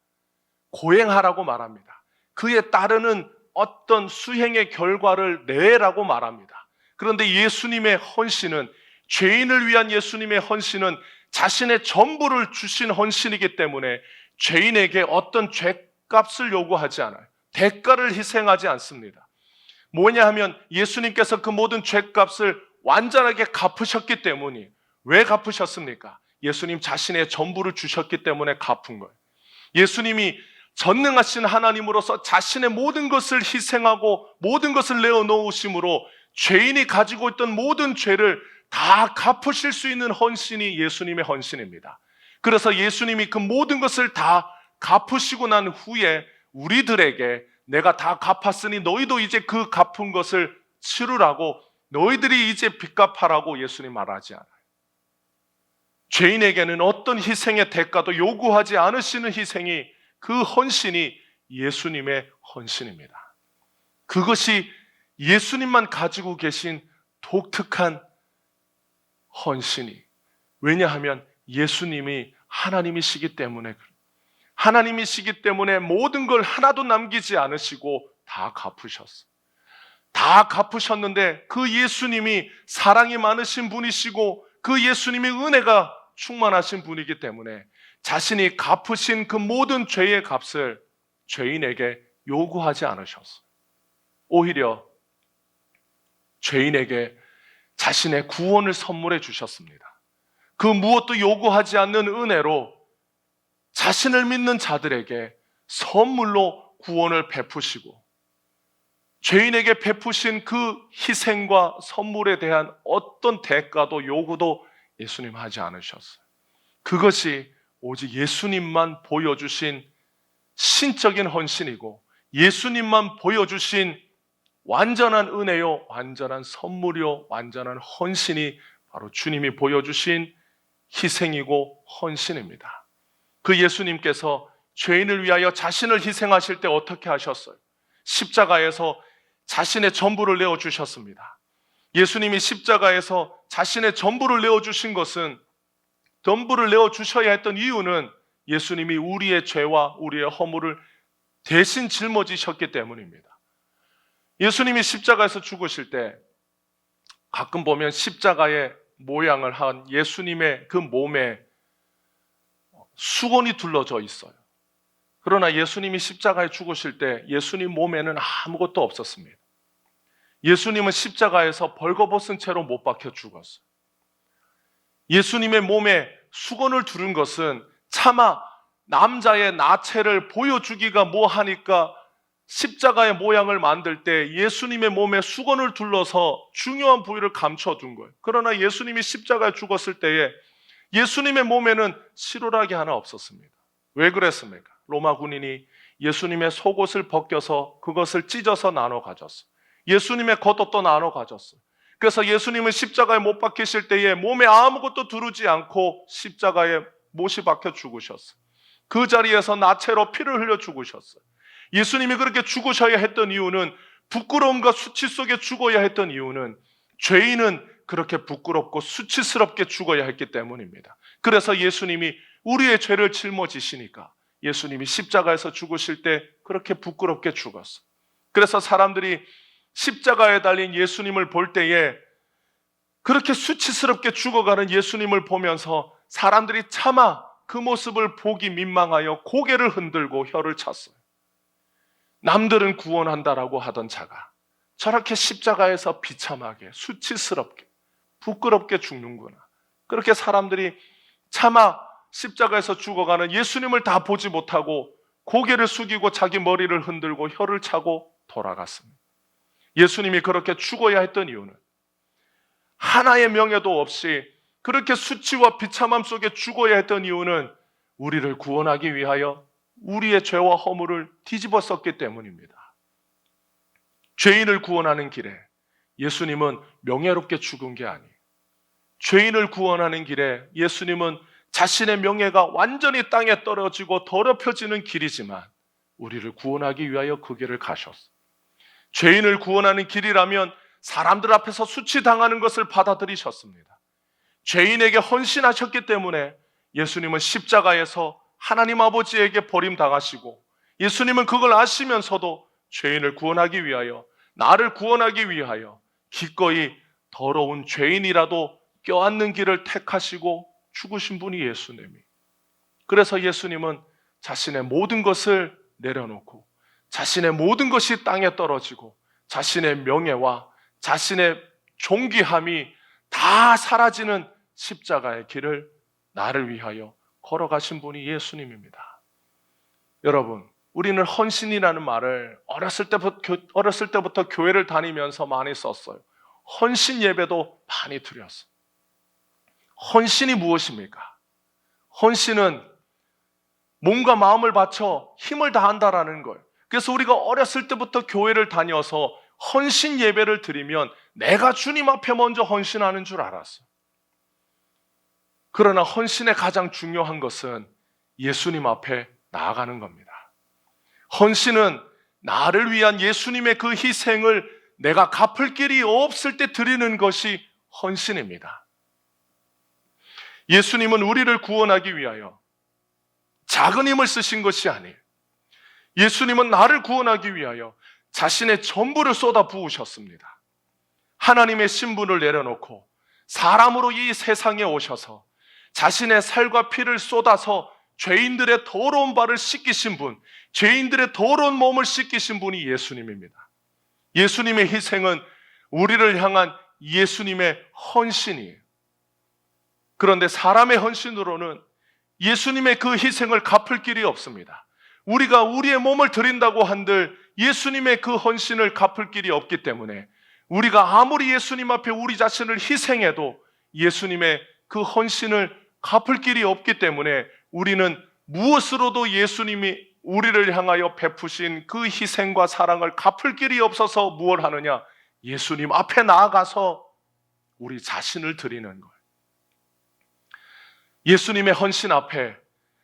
A: 고행하라고 말합니다. 그에 따르는 어떤 수행의 결과를 내라고 말합니다. 그런데 예수님의 헌신은, 죄인을 위한 예수님의 헌신은 자신의 전부를 주신 헌신이기 때문에 죄인에게 어떤 죄값을 요구하지 않아요. 대가를 희생하지 않습니다. 뭐냐 하면 예수님께서 그 모든 죄값을 완전하게 갚으셨기 때문이. 왜 갚으셨습니까? 예수님 자신의 전부를 주셨기 때문에 갚은 거예요. 예수님이 전능하신 하나님으로서 자신의 모든 것을 희생하고 모든 것을 내어놓으심으로 죄인이 가지고 있던 모든 죄를 다 갚으실 수 있는 헌신이 예수님의 헌신입니다. 그래서 예수님이 그 모든 것을 다 갚으시고 난 후에 우리들에게 내가 다 갚았으니 너희도 이제 그 갚은 것을 치르라고, 너희들이 이제 빚갚아라고 예수님 말하지 않아요. 죄인에게는 어떤 희생의 대가도 요구하지 않으시는 희생이, 그 헌신이 예수님의 헌신입니다. 그것이 예수님만 가지고 계신 독특한 헌신이. 왜냐하면 예수님이 하나님이시기 때문에, 하나님이시기 때문에 모든 걸 하나도 남기지 않으시고 다 갚으셨어요. 다 갚으셨는데 그 예수님이 사랑이 많으신 분이시고 그 예수님의 은혜가 충만하신 분이기 때문에 자신이 갚으신 그 모든 죄의 값을 죄인에게 요구하지 않으셨어요. 오히려 죄인에게 자신의 구원을 선물해 주셨습니다. 그 무엇도 요구하지 않는 은혜로 자신을 믿는 자들에게 선물로 구원을 베푸시고 죄인에게 베푸신 그 희생과 선물에 대한 어떤 대가도 요구도 예수님 하지 않으셨어요. 그것이 오직 예수님만 보여주신 신적인 헌신이고 예수님만 보여주신 완전한 은혜요, 완전한 선물이요, 완전한 헌신이 바로 주님이 보여주신 희생이고 헌신입니다. 그 예수님께서 죄인을 위하여 자신을 희생하실 때 어떻게 하셨어요? 십자가에서 자신의 전부를 내어주셨습니다. 예수님이 십자가에서 자신의 전부를 내어주신 것은 전부를 내어주셔야 했던 이유는 예수님이 우리의 죄와 우리의 허물을 대신 짊어지셨기 때문입니다. 예수님이 십자가에서 죽으실 때 가끔 보면 십자가의 모양을 한 예수님의 그 몸에 수건이 둘러져 있어요. 그러나 예수님이 십자가에 죽으실 때 예수님 몸에는 아무것도 없었습니다. 예수님은 십자가에서 벌거벗은 채로 못 박혀 죽었어요. 예수님의 몸에 수건을 두른 것은 차마 남자의 나체를 보여주기가 뭐하니까 십자가의 모양을 만들 때 예수님의 몸에 수건을 둘러서 중요한 부위를 감춰둔 거예요. 그러나 예수님이 십자가에 죽었을 때에 예수님의 몸에는 실오라기 하나 없었습니다. 왜 그랬습니까? 로마 군인이 예수님의 속옷을 벗겨서 그것을 찢어서 나눠 가졌어요. 예수님의 겉옷도 나눠 가졌어요. 그래서 예수님은 십자가에 못 박히실 때에 몸에 아무것도 두르지 않고 십자가에 못이 박혀 죽으셨어요. 그 자리에서 나체로 피를 흘려 죽으셨어요. 예수님이 그렇게 죽으셔야 했던 이유는, 부끄러움과 수치 속에 죽어야 했던 이유는 죄인은 그렇게 부끄럽고 수치스럽게 죽어야 했기 때문입니다. 그래서 예수님이 우리의 죄를 짊어지시니까 예수님이 십자가에서 죽으실 때 그렇게 부끄럽게 죽었어요. 그래서 사람들이 십자가에 달린 예수님을 볼 때에 그렇게 수치스럽게 죽어가는 예수님을 보면서 사람들이 차마 그 모습을 보기 민망하여 고개를 흔들고 혀를 찼어요. 남들은 구원한다라고 하던 자가 저렇게 십자가에서 비참하게 수치스럽게 부끄럽게 죽는구나. 그렇게 사람들이 차마 십자가에서 죽어가는 예수님을 다 보지 못하고 고개를 숙이고 자기 머리를 흔들고 혀를 차고 돌아갔습니다. 예수님이 그렇게 죽어야 했던 이유는, 하나의 명예도 없이 그렇게 수치와 비참함 속에 죽어야 했던 이유는 우리를 구원하기 위하여 우리의 죄와 허물을 뒤집어 썼기 때문입니다. 죄인을 구원하는 길에 예수님은 명예롭게 죽은 게 아니에요. 죄인을 구원하는 길에 예수님은 자신의 명예가 완전히 땅에 떨어지고 더럽혀지는 길이지만 우리를 구원하기 위하여 그 길을 가셨어요. 죄인을 구원하는 길이라면 사람들 앞에서 수치당하는 것을 받아들이셨습니다. 죄인에게 헌신하셨기 때문에 예수님은 십자가에서 하나님 아버지에게 버림당하시고, 예수님은 그걸 아시면서도 죄인을 구원하기 위하여, 나를 구원하기 위하여 기꺼이 더러운 죄인이라도 껴안는 길을 택하시고 죽으신 분이 예수님이. 그래서 예수님은 자신의 모든 것을 내려놓고 자신의 모든 것이 땅에 떨어지고 자신의 명예와 자신의 존귀함이 다 사라지는 십자가의 길을 나를 위하여 걸어가신 분이 예수님입니다. 여러분, 우리는 헌신이라는 말을 어렸을 때부터 교회를 다니면서 많이 썼어요. 헌신 예배도 많이 드렸어요. 헌신이 무엇입니까? 헌신은 몸과 마음을 바쳐 힘을 다한다라는 거예요. 그래서 우리가 어렸을 때부터 교회를 다녀서 헌신 예배를 드리면 내가 주님 앞에 먼저 헌신하는 줄 알았어요. 그러나 헌신의 가장 중요한 것은 예수님 앞에 나아가는 겁니다. 헌신은 나를 위한 예수님의 그 희생을 내가 갚을 길이 없을 때 드리는 것이 헌신입니다. 예수님은 우리를 구원하기 위하여 작은 힘을 쓰신 것이 아니에요. 예수님은 나를 구원하기 위하여 자신의 전부를 쏟아 부으셨습니다. 하나님의 신분을 내려놓고 사람으로 이 세상에 오셔서 자신의 살과 피를 쏟아서 죄인들의 더러운 발을 씻기신 분, 죄인들의 더러운 몸을 씻기신 분이 예수님입니다. 예수님의 희생은 우리를 향한 예수님의 헌신이에요. 그런데 사람의 헌신으로는 예수님의 그 희생을 갚을 길이 없습니다. 우리가 우리의 몸을 드린다고 한들 예수님의 그 헌신을 갚을 길이 없기 때문에 우리가 아무리 예수님 앞에 우리 자신을 희생해도 예수님의 그 헌신을 갚을 길이 없기 때문에 우리는 무엇으로도 예수님이 우리를 향하여 베푸신 그 희생과 사랑을 갚을 길이 없어서 무엇을 하느냐? 예수님 앞에 나아가서 우리 자신을 드리는 거예요. 예수님의 헌신 앞에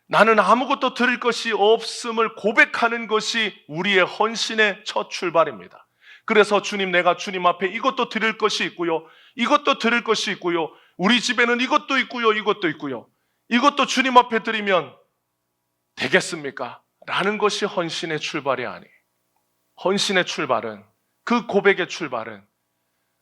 A: 나는 아무것도 드릴 것이 없음을 고백하는 것이 우리의 헌신의 첫 출발입니다. 그래서 주님, 내가 주님 앞에 이것도 드릴 것이 있고요, 이것도 드릴 것이 있고요, 우리 집에는 이것도 있고요, 이것도 있고요, 이것도 주님 앞에 드리면 되겠습니까? 라는 것이 헌신의 출발이 아니에요. 헌신의 출발은, 그 고백의 출발은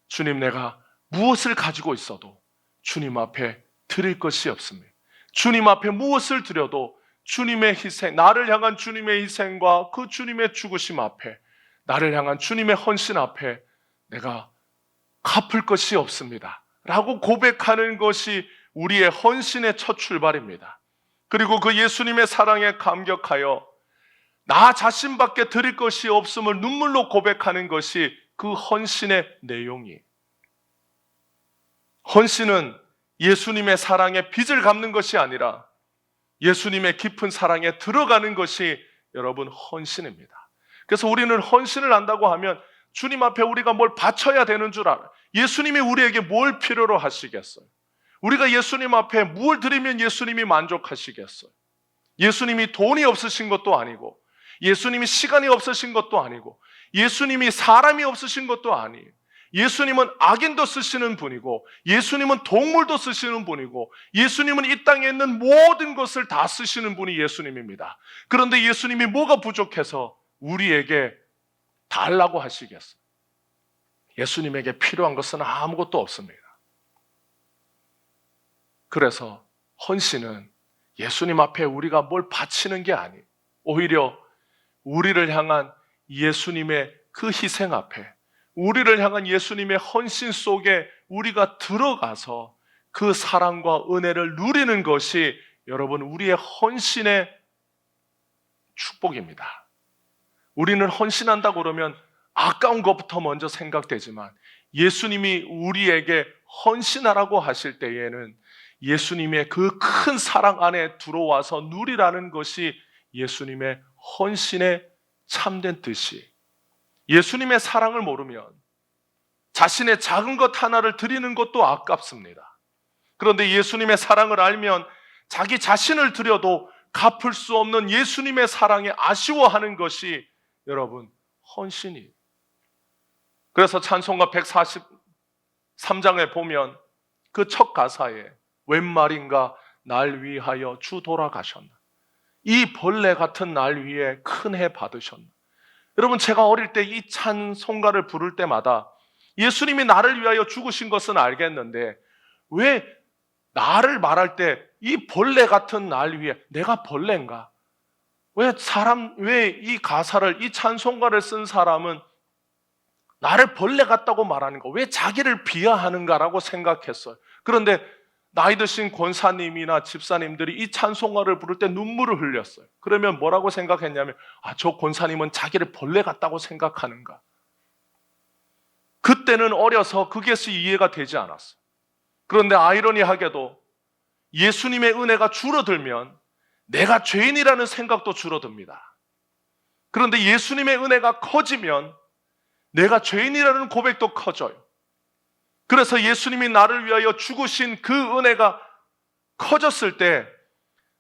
A: 주님, 내가 무엇을 가지고 있어도 주님 앞에 드릴 것이 없습니다. 주님 앞에 무엇을 드려도 주님의 희생, 나를 향한 주님의 희생과 그 주님의 죽으심 앞에, 나를 향한 주님의 헌신 앞에 내가 갚을 것이 없습니다 라고 고백하는 것이 우리의 헌신의 첫 출발입니다. 그리고 그 예수님의 사랑에 감격하여 나 자신밖에 드릴 것이 없음을 눈물로 고백하는 것이 그 헌신의 내용이에요. 헌신은 예수님의 사랑에 빚을 갚는 것이 아니라 예수님의 깊은 사랑에 들어가는 것이 여러분 헌신입니다. 그래서 우리는 헌신을 한다고 하면 주님 앞에 우리가 뭘 바쳐야 되는 줄 알아요. 예수님이 우리에게 뭘 필요로 하시겠어요? 우리가 예수님 앞에 뭘 드리면 예수님이 만족하시겠어요? 예수님이 돈이 없으신 것도 아니고, 예수님이 시간이 없으신 것도 아니고, 예수님이 사람이 없으신 것도 아니에요. 예수님은 악인도 쓰시는 분이고, 예수님은 동물도 쓰시는 분이고, 예수님은 이 땅에 있는 모든 것을 다 쓰시는 분이 예수님입니다. 그런데 예수님이 뭐가 부족해서 우리에게 달라고 하시겠어요? 예수님에게 필요한 것은 아무것도 없습니다. 그래서 헌신은 예수님 앞에 우리가 뭘 바치는 게 아니에요. 오히려 우리를 향한 예수님의 그 희생 앞에, 우리를 향한 예수님의 헌신 속에 우리가 들어가서 그 사랑과 은혜를 누리는 것이 여러분 우리의 헌신의 축복입니다. 우리는 헌신한다고 그러면 아까운 것부터 먼저 생각되지만 예수님이 우리에게 헌신하라고 하실 때에는 예수님의 그 큰 사랑 안에 들어와서 누리라는 것이 예수님의 헌신의 참된 뜻이. 예수님의 사랑을 모르면 자신의 작은 것 하나를 드리는 것도 아깝습니다. 그런데 예수님의 사랑을 알면 자기 자신을 드려도 갚을 수 없는 예수님의 사랑에 아쉬워하는 것이 여러분 헌신이에요. 그래서 찬송가 143장에 보면 그 첫 가사에 웬 말인가 날 위하여 주 돌아가셨나, 이 벌레 같은 날 위에 큰 해 받으셨나. 여러분, 제가 어릴 때 이 찬송가를 부를 때마다 예수님이 나를 위하여 죽으신 것은 알겠는데 왜 나를 말할 때 이 벌레 같은 날 위에, 내가 벌레인가? 왜 이 가사를, 이 찬송가를 쓴 사람은 나를 벌레 같다고 말하는가? 왜 자기를 비하하는가라고 생각했어요. 그런데 나이 드신 권사님이나 집사님들이 이 찬송가를 부를 때 눈물을 흘렸어요. 그러면 뭐라고 생각했냐면, 저 권사님은 자기를 벌레 같다고 생각하는가? 그때는 어려서 그게 이해가 되지 않았어요. 그런데 아이러니하게도 예수님의 은혜가 줄어들면 내가 죄인이라는 생각도 줄어듭니다. 그런데 예수님의 은혜가 커지면 내가 죄인이라는 고백도 커져요. 그래서 예수님이 나를 위하여 죽으신 그 은혜가 커졌을 때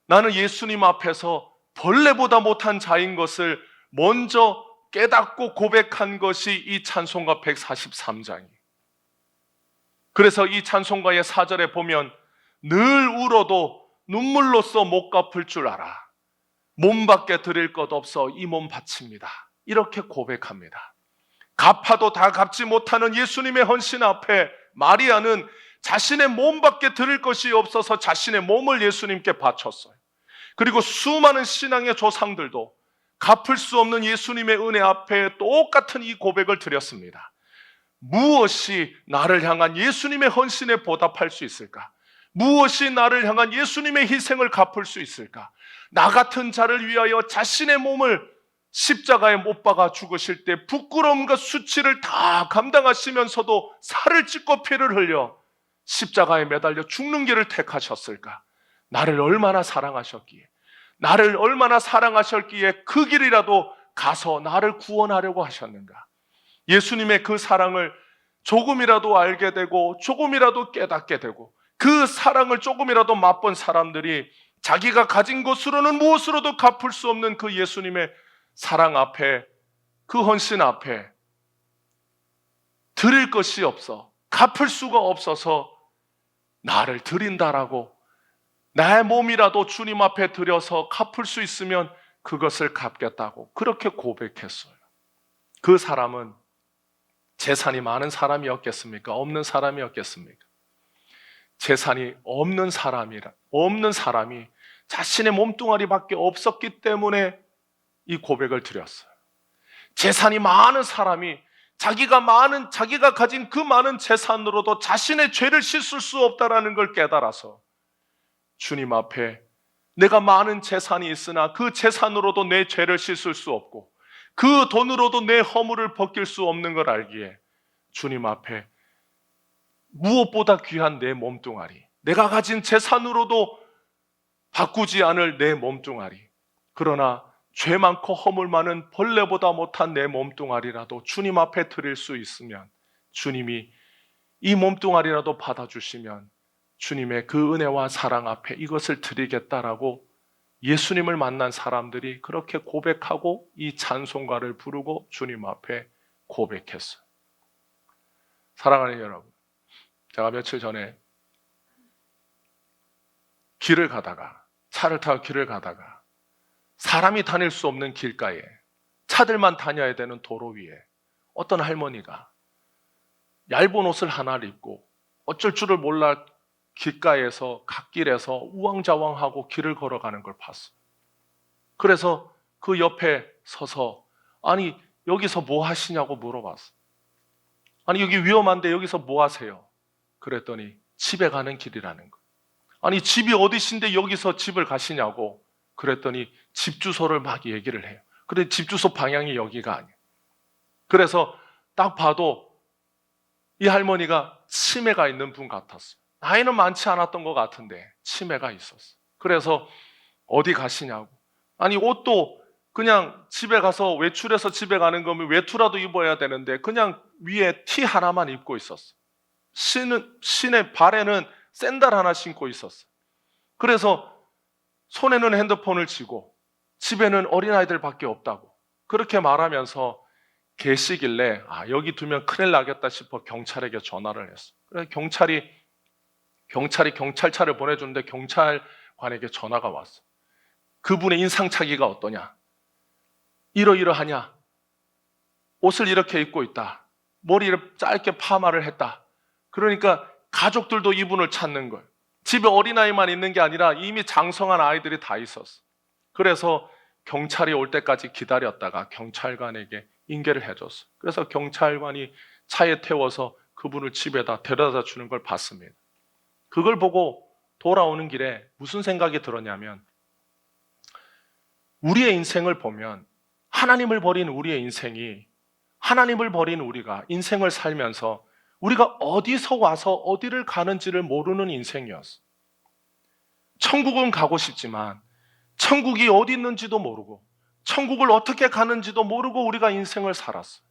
A: 나는 예수님 앞에서 벌레보다 못한 자인 것을 먼저 깨닫고 고백한 것이 이 찬송가 143장이에요. 그래서 이 찬송가의 4절에 보면 늘 울어도 눈물로써 못 갚을 줄 알아. 몸밖에 드릴 것 없어 이 몸 바칩니다. 이렇게 고백합니다. 갚아도 다 갚지 못하는 예수님의 헌신 앞에 마리아는 자신의 몸밖에 드릴 것이 없어서 자신의 몸을 예수님께 바쳤어요. 그리고 수많은 신앙의 조상들도 갚을 수 없는 예수님의 은혜 앞에 똑같은 이 고백을 드렸습니다. 무엇이 나를 향한 예수님의 헌신에 보답할 수 있을까? 무엇이 나를 향한 예수님의 희생을 갚을 수 있을까? 나 같은 자를 위하여 자신의 몸을 십자가에 못 박아 죽으실 때 부끄러움과 수치를 다 감당하시면서도 살을 찢고 피를 흘려 십자가에 매달려 죽는 길을 택하셨을까? 나를 얼마나 사랑하셨기에, 나를 얼마나 사랑하셨기에 그 길이라도 가서 나를 구원하려고 하셨는가? 예수님의 그 사랑을 조금이라도 알게 되고 조금이라도 깨닫게 되고 그 사랑을 조금이라도 맛본 사람들이 자기가 가진 것으로는 무엇으로도 갚을 수 없는 그 예수님의 사랑 앞에, 그 헌신 앞에 드릴 것이 없어, 갚을 수가 없어서 나를 드린다라고, 나의 몸이라도 주님 앞에 드려서 갚을 수 있으면 그것을 갚겠다고 그렇게 고백했어요. 그 사람은 재산이 많은 사람이었겠습니까? 없는 사람이었겠습니까? 재산이 없는 사람이 자신의 몸뚱아리밖에 없었기 때문에 이 고백을 드렸어요. 재산이 많은 사람이 자기가 가진 그 많은 재산으로도 자신의 죄를 씻을 수 없다라는 걸 깨달아서 주님 앞에 내가 많은 재산이 있으나 그 재산으로도 내 죄를 씻을 수 없고 그 돈으로도 내 허물을 벗길 수 없는 걸 알기에 주님 앞에 무엇보다 귀한 내 몸뚱아리, 내가 가진 재산으로도 바꾸지 않을 내 몸뚱아리, 그러나 죄 많고 허물 많은 벌레보다 못한 내 몸뚱아리라도 주님 앞에 드릴 수 있으면, 주님이 이 몸뚱아리라도 받아주시면 주님의 그 은혜와 사랑 앞에 이것을 드리겠다라고 예수님을 만난 사람들이 그렇게 고백하고 이 찬송가를 부르고 주님 앞에 고백했어요. 사랑하는 여러분, 제가 며칠 전에 차를 타고 길을 가다가 사람이 다닐 수 없는 길가에, 차들만 다녀야 되는 도로 위에 어떤 할머니가 얇은 옷을 하나를 입고 어쩔 줄을 몰라 길가에서 갓길에서 우왕좌왕하고 길을 걸어가는 걸 봤어요. 그래서 그 옆에 서서 아니 여기서 뭐 하시냐고 물어봤어요. 아니 여기 위험한데 여기서 뭐 하세요? 그랬더니 집에 가는 길이라는 거. 아니 집이 어디신데 여기서 집을 가시냐고 그랬더니 집 주소를 막 얘기를 해요. 그런데 집 주소 방향이 여기가 아니에요. 그래서 딱 봐도 이 할머니가 치매가 있는 분 같았어요. 나이는 많지 않았던 것 같은데 치매가 있었어요. 그래서 어디 가시냐고. 아니 옷도 그냥 집에 가서 외출해서 집에 가는 거면 외투라도 입어야 되는데 그냥 위에 티 하나만 입고 있었어요. 신의 발에는 샌들 하나 신고 있었어요. 그래서 손에는 핸드폰을 쥐고 집에는 어린아이들밖에 없다고 그렇게 말하면서 계시길래 여기 두면 큰일 나겠다 싶어 경찰에게 전화를 했어요. 그래서 경찰이 경찰차를 보내줬는데 경찰관에게 전화가 왔어요. 그분의 인상착의가 어떠냐? 이러이러하냐? 옷을 이렇게 입고 있다. 머리를 짧게 파마를 했다. 그러니까 가족들도 이분을 찾는 거예요. 집에 어린아이만 있는 게 아니라 이미 장성한 아이들이 다 있었어. 그래서 경찰이 올 때까지 기다렸다가 경찰관에게 인계를 해줬어. 그래서 경찰관이 차에 태워서 그분을 집에다 데려다 주는 걸 봤습니다. 그걸 보고 돌아오는 길에 무슨 생각이 들었냐면, 우리의 인생을 보면 하나님을 버린 우리의 인생이, 하나님을 버린 우리가 인생을 살면서 우리가 어디서 와서 어디를 가는지를 모르는 인생이었어. 천국은 가고 싶지만 천국이 어디 있는지도 모르고 천국을 어떻게 가는지도 모르고 우리가 인생을 살았어.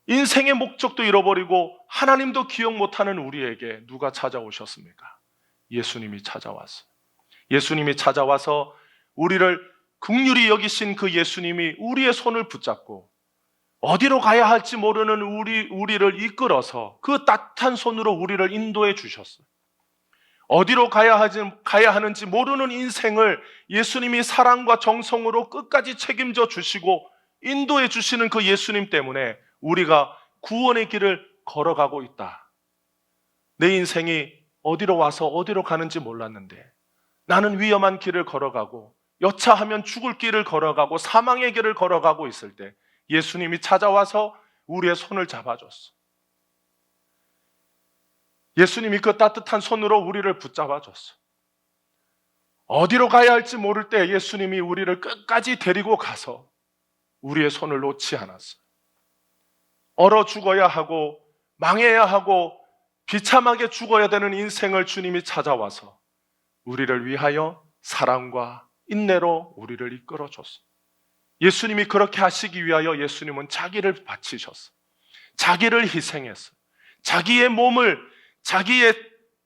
A: 인생의 목적도 잃어버리고 하나님도 기억 못하는 우리에게 누가 찾아오셨습니까? 예수님이 찾아왔어요. 예수님이 찾아와서 우리를 긍휼히 여기신 그 예수님이 우리의 손을 붙잡고 어디로 가야 할지 모르는 우리를 이끌어서 그 따뜻한 손으로 우리를 인도해 주셨어요. 어디로 가야 하는지 모르는 인생을 예수님이 사랑과 정성으로 끝까지 책임져 주시고 인도해 주시는 그 예수님 때문에 우리가 구원의 길을 걸어가고 있다. 내 인생이 어디로 와서 어디로 가는지 몰랐는데 나는 위험한 길을 걸어가고 여차하면 죽을 길을 걸어가고 사망의 길을 걸어가고 있을 때 예수님이 찾아와서 우리의 손을 잡아줬어. 예수님이 그 따뜻한 손으로 우리를 붙잡아줬어. 어디로 가야 할지 모를 때 예수님이 우리를 끝까지 데리고 가서 우리의 손을 놓지 않았어. 얼어 죽어야 하고 망해야 하고 비참하게 죽어야 되는 인생을 주님이 찾아와서 우리를 위하여 사랑과 인내로 우리를 이끌어줬어. 예수님이 그렇게 하시기 위하여 예수님은 자기를 바치셨어. 자기를 희생했어. 자기의 몸을, 자기의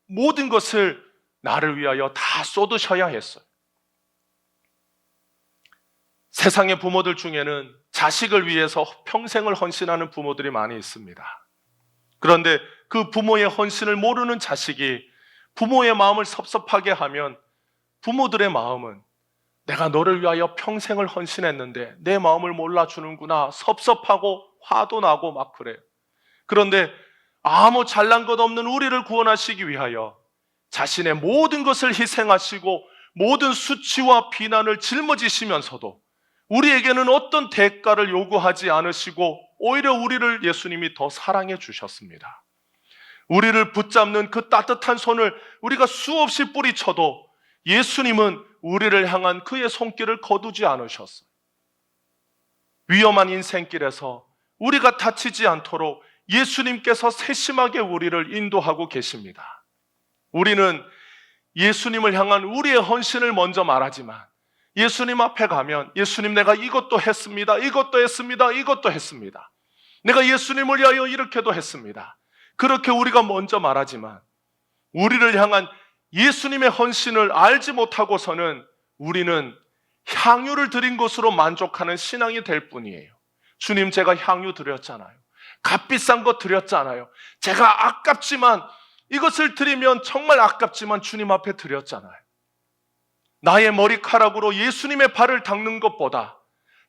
A: 모든 것을 나를 위하여 다 쏟으셔야 했어요. 세상의 부모들 중에는 자식을 위해서 평생을 헌신하는 부모들이 많이 있습니다. 그런데 그 부모의 헌신을 모르는 자식이 부모의 마음을 섭섭하게 하면 부모들의 마음은 내가 너를 위하여 평생을 헌신했는데 내 마음을 몰라주는구나, 섭섭하고 화도 나고 막 그래요. 그런데 아무 잘난 것 없는 우리를 구원하시기 위하여 자신의 모든 것을 희생하시고 모든 수치와 비난을 짊어지시면서도 우리에게는 어떤 대가를 요구하지 않으시고 오히려 우리를 예수님이 더 사랑해 주셨습니다. 우리를 붙잡는 그 따뜻한 손을 우리가 수없이 뿌리쳐도 예수님은 우리를 향한 그의 손길을 거두지 않으셨어요. 위험한 인생길에서 우리가 다치지 않도록 예수님께서 세심하게 우리를 인도하고 계십니다. 우리는 예수님을 향한 우리의 헌신을 먼저 말하지만 예수님 앞에 가면 예수님 내가 이것도 했습니다. 이것도 했습니다. 이것도 했습니다. 내가 예수님을 위하여 이렇게도 했습니다. 그렇게 우리가 먼저 말하지만 우리를 향한 예수님의 헌신을 알지 못하고서는 우리는 향유를 드린 것으로 만족하는 신앙이 될 뿐이에요. 주님 제가 향유 드렸잖아요. 값비싼 거 드렸잖아요. 제가 아깝지만 이것을 드리면 정말 아깝지만 주님 앞에 드렸잖아요. 나의 머리카락으로 예수님의 발을 닦는 것보다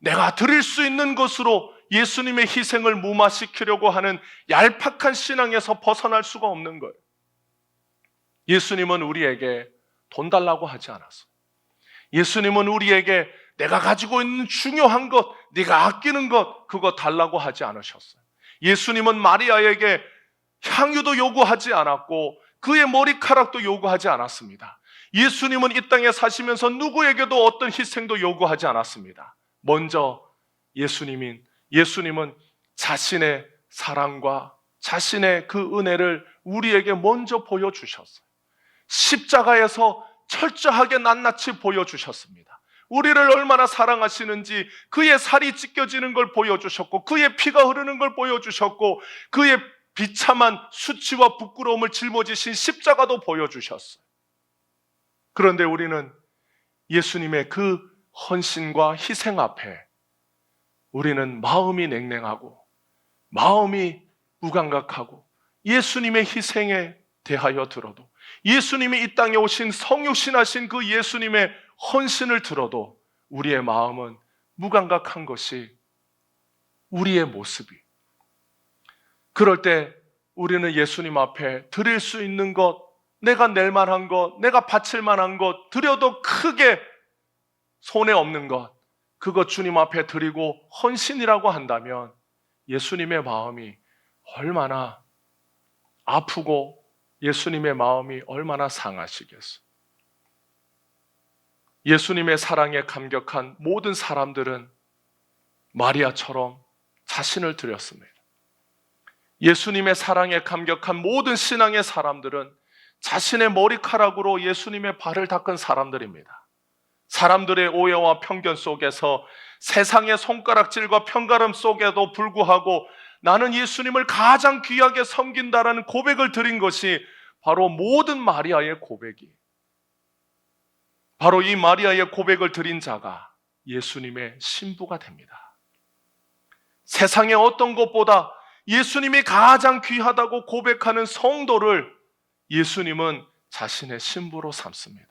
A: 내가 드릴 수 있는 것으로 예수님의 희생을 무마시키려고 하는 얄팍한 신앙에서 벗어날 수가 없는 거예요. 예수님은 우리에게 돈 달라고 하지 않았어요. 예수님은 우리에게 내가 가지고 있는 중요한 것, 네가 아끼는 것, 그거 달라고 하지 않으셨어요. 예수님은 마리아에게 향유도 요구하지 않았고 그의 머리카락도 요구하지 않았습니다. 예수님은 이 땅에 사시면서 누구에게도 어떤 희생도 요구하지 않았습니다. 먼저 예수님은 자신의 사랑과 자신의 그 은혜를 우리에게 먼저 보여주셨어요. 십자가에서 철저하게 낱낱이 보여주셨습니다. 우리를 얼마나 사랑하시는지 그의 살이 찢겨지는 걸 보여주셨고 그의 피가 흐르는 걸 보여주셨고 그의 비참한 수치와 부끄러움을 짊어지신 십자가도 보여주셨어요. 그런데 우리는 예수님의 그 헌신과 희생 앞에 우리는 마음이 냉랭하고 마음이 무감각하고 예수님의 희생에 대하여 들어도 예수님이 이 땅에 오신 성육신하신 그 예수님의 헌신을 들어도 우리의 마음은 무감각한 것이 우리의 모습이. 그럴 때 우리는 예수님 앞에 드릴 수 있는 것, 내가 낼 만한 것, 내가 바칠 만한 것, 드려도 크게 손해 없는 것, 그것 주님 앞에 드리고 헌신이라고 한다면 예수님의 마음이 얼마나 아프고 예수님의 마음이 얼마나 상하시겠어요. 예수님의 사랑에 감격한 모든 사람들은 마리아처럼 자신을 드렸습니다. 예수님의 사랑에 감격한 모든 신앙의 사람들은 자신의 머리카락으로 예수님의 발을 닦은 사람들입니다. 사람들의 오해와 편견 속에서 세상의 손가락질과 편가름 속에도 불구하고 나는 예수님을 가장 귀하게 섬긴다라는 고백을 드린 것이 바로 모든 마리아의 고백이, 바로 이 마리아의 고백을 드린 자가 예수님의 신부가 됩니다. 세상의 어떤 것보다 예수님이 가장 귀하다고 고백하는 성도를 예수님은 자신의 신부로 삼습니다.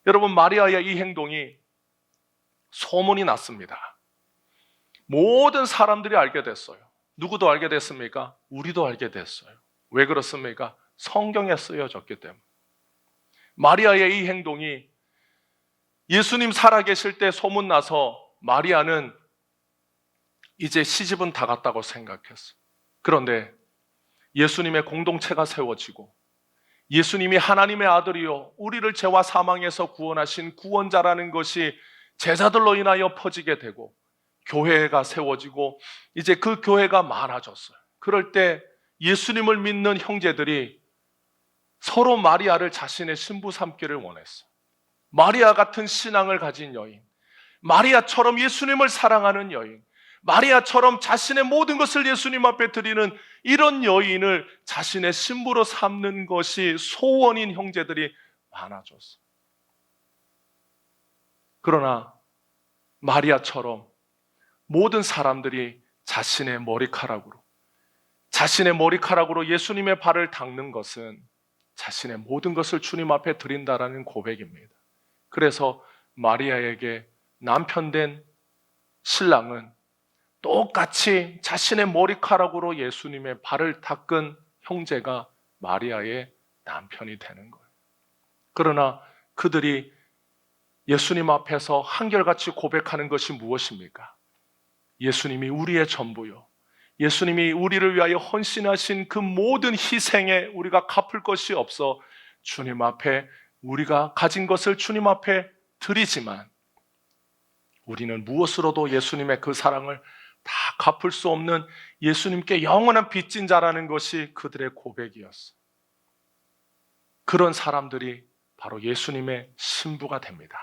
A: 여러분, 마리아의 이 행동이 소문이 났습니다. 모든 사람들이 알게 됐어요. 누구도 알게 됐습니까? 우리도 알게 됐어요. 왜 그렇습니까? 성경에 쓰여졌기 때문에. 마리아의 이 행동이 예수님 살아계실 때 소문나서 마리아는 이제 시집은 다 갔다고 생각했어. 그런데 예수님의 공동체가 세워지고 예수님이 하나님의 아들이요 우리를 죄와 사망에서 구원하신 구원자라는 것이 제자들로 인하여 퍼지게 되고 교회가 세워지고 이제 그 교회가 많아졌어요. 그럴 때 예수님을 믿는 형제들이 서로 마리아를 자신의 신부 삼기를 원했어요. 마리아 같은 신앙을 가진 여인, 마리아처럼 예수님을 사랑하는 여인, 마리아처럼 자신의 모든 것을 예수님 앞에 드리는 이런 여인을 자신의 신부로 삼는 것이 소원인 형제들이 많아졌어요. 그러나 마리아처럼 모든 사람들이 자신의 머리카락으로 예수님의 발을 닦는 것은 자신의 모든 것을 주님 앞에 드린다라는 고백입니다. 그래서 마리아에게 남편 된 신랑은 똑같이 자신의 머리카락으로 예수님의 발을 닦은 형제가 마리아의 남편이 되는 거예요. 그러나 그들이 예수님 앞에서 한결같이 고백하는 것이 무엇입니까? 예수님이 우리의 전부요. 예수님이 우리를 위하여 헌신하신 그 모든 희생에 우리가 갚을 것이 없어 주님 앞에 우리가 가진 것을 주님 앞에 드리지만 우리는 무엇으로도 예수님의 그 사랑을 다 갚을 수 없는 예수님께 영원한 빚진 자라는 것이 그들의 고백이었어요. 그런 사람들이 바로 예수님의 신부가 됩니다.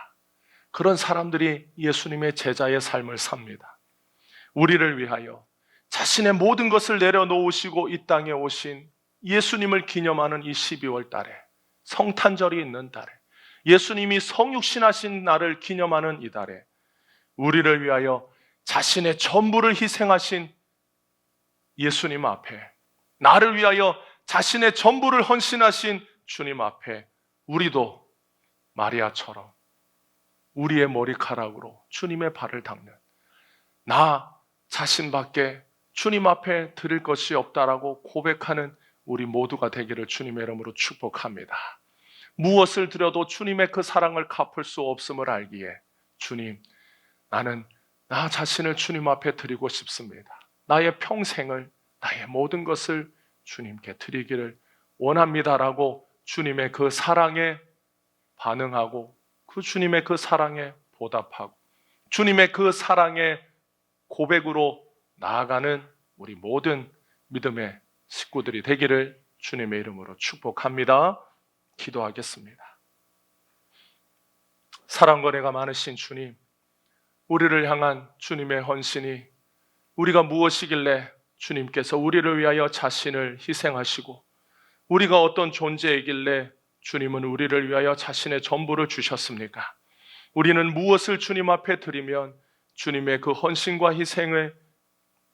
A: 그런 사람들이 예수님의 제자의 삶을 삽니다. 우리를 위하여 자신의 모든 것을 내려놓으시고 이 땅에 오신 예수님을 기념하는 이 12월 달에, 성탄절이 있는 달에, 예수님이 성육신하신 날을 기념하는 이 달에 우리를 위하여 자신의 전부를 희생하신 예수님 앞에, 나를 위하여 자신의 전부를 헌신하신 주님 앞에 우리도 마리아처럼 우리의 머리카락으로 주님의 발을 닦는, 나 자신밖에 주님 앞에 드릴 것이 없다라고 고백하는 우리 모두가 되기를 주님의 이름으로 축복합니다. 무엇을 드려도 주님의 그 사랑을 갚을 수 없음을 알기에 주님, 나는 나 자신을 주님 앞에 드리고 싶습니다. 나의 평생을, 나의 모든 것을 주님께 드리기를 원합니다라고 주님의 그 사랑에 반응하고 그 주님의 그 사랑에 보답하고 주님의 그 사랑의 고백으로 나아가는 우리 모든 믿음의 식구들이 되기를 주님의 이름으로 축복합니다. 기도하겠습니다. 사랑과 은혜가 많으신 주님, 우리를 향한 주님의 헌신이 우리가 무엇이길래 주님께서 우리를 위하여 자신을 희생하시고 우리가 어떤 존재이길래 주님은 우리를 위하여 자신의 전부를 주셨습니까? 우리는 무엇을 주님 앞에 드리면 주님의 그 헌신과 희생에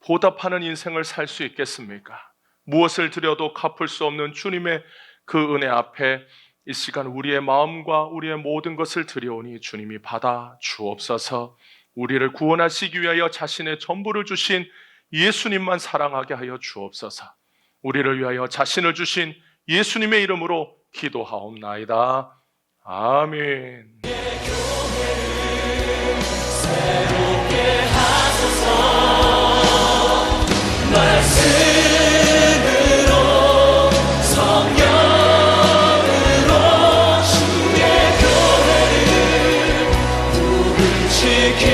A: 보답하는 인생을 살 수 있겠습니까? 무엇을 드려도 갚을 수 없는 주님의 그 은혜 앞에 이 시간 우리의 마음과 우리의 모든 것을 드려오니 주님이 받아 주옵소서. 우리를 구원하시기 위하여 자신의 전부를 주신 예수님만 사랑하게 하여 주옵소서. 우리를 위하여 자신을 주신 예수님의 이름으로 기도하옵나이다. 아멘. 새롭게 하소서. 말씀으로 성령으로 주의 교회를 부르시기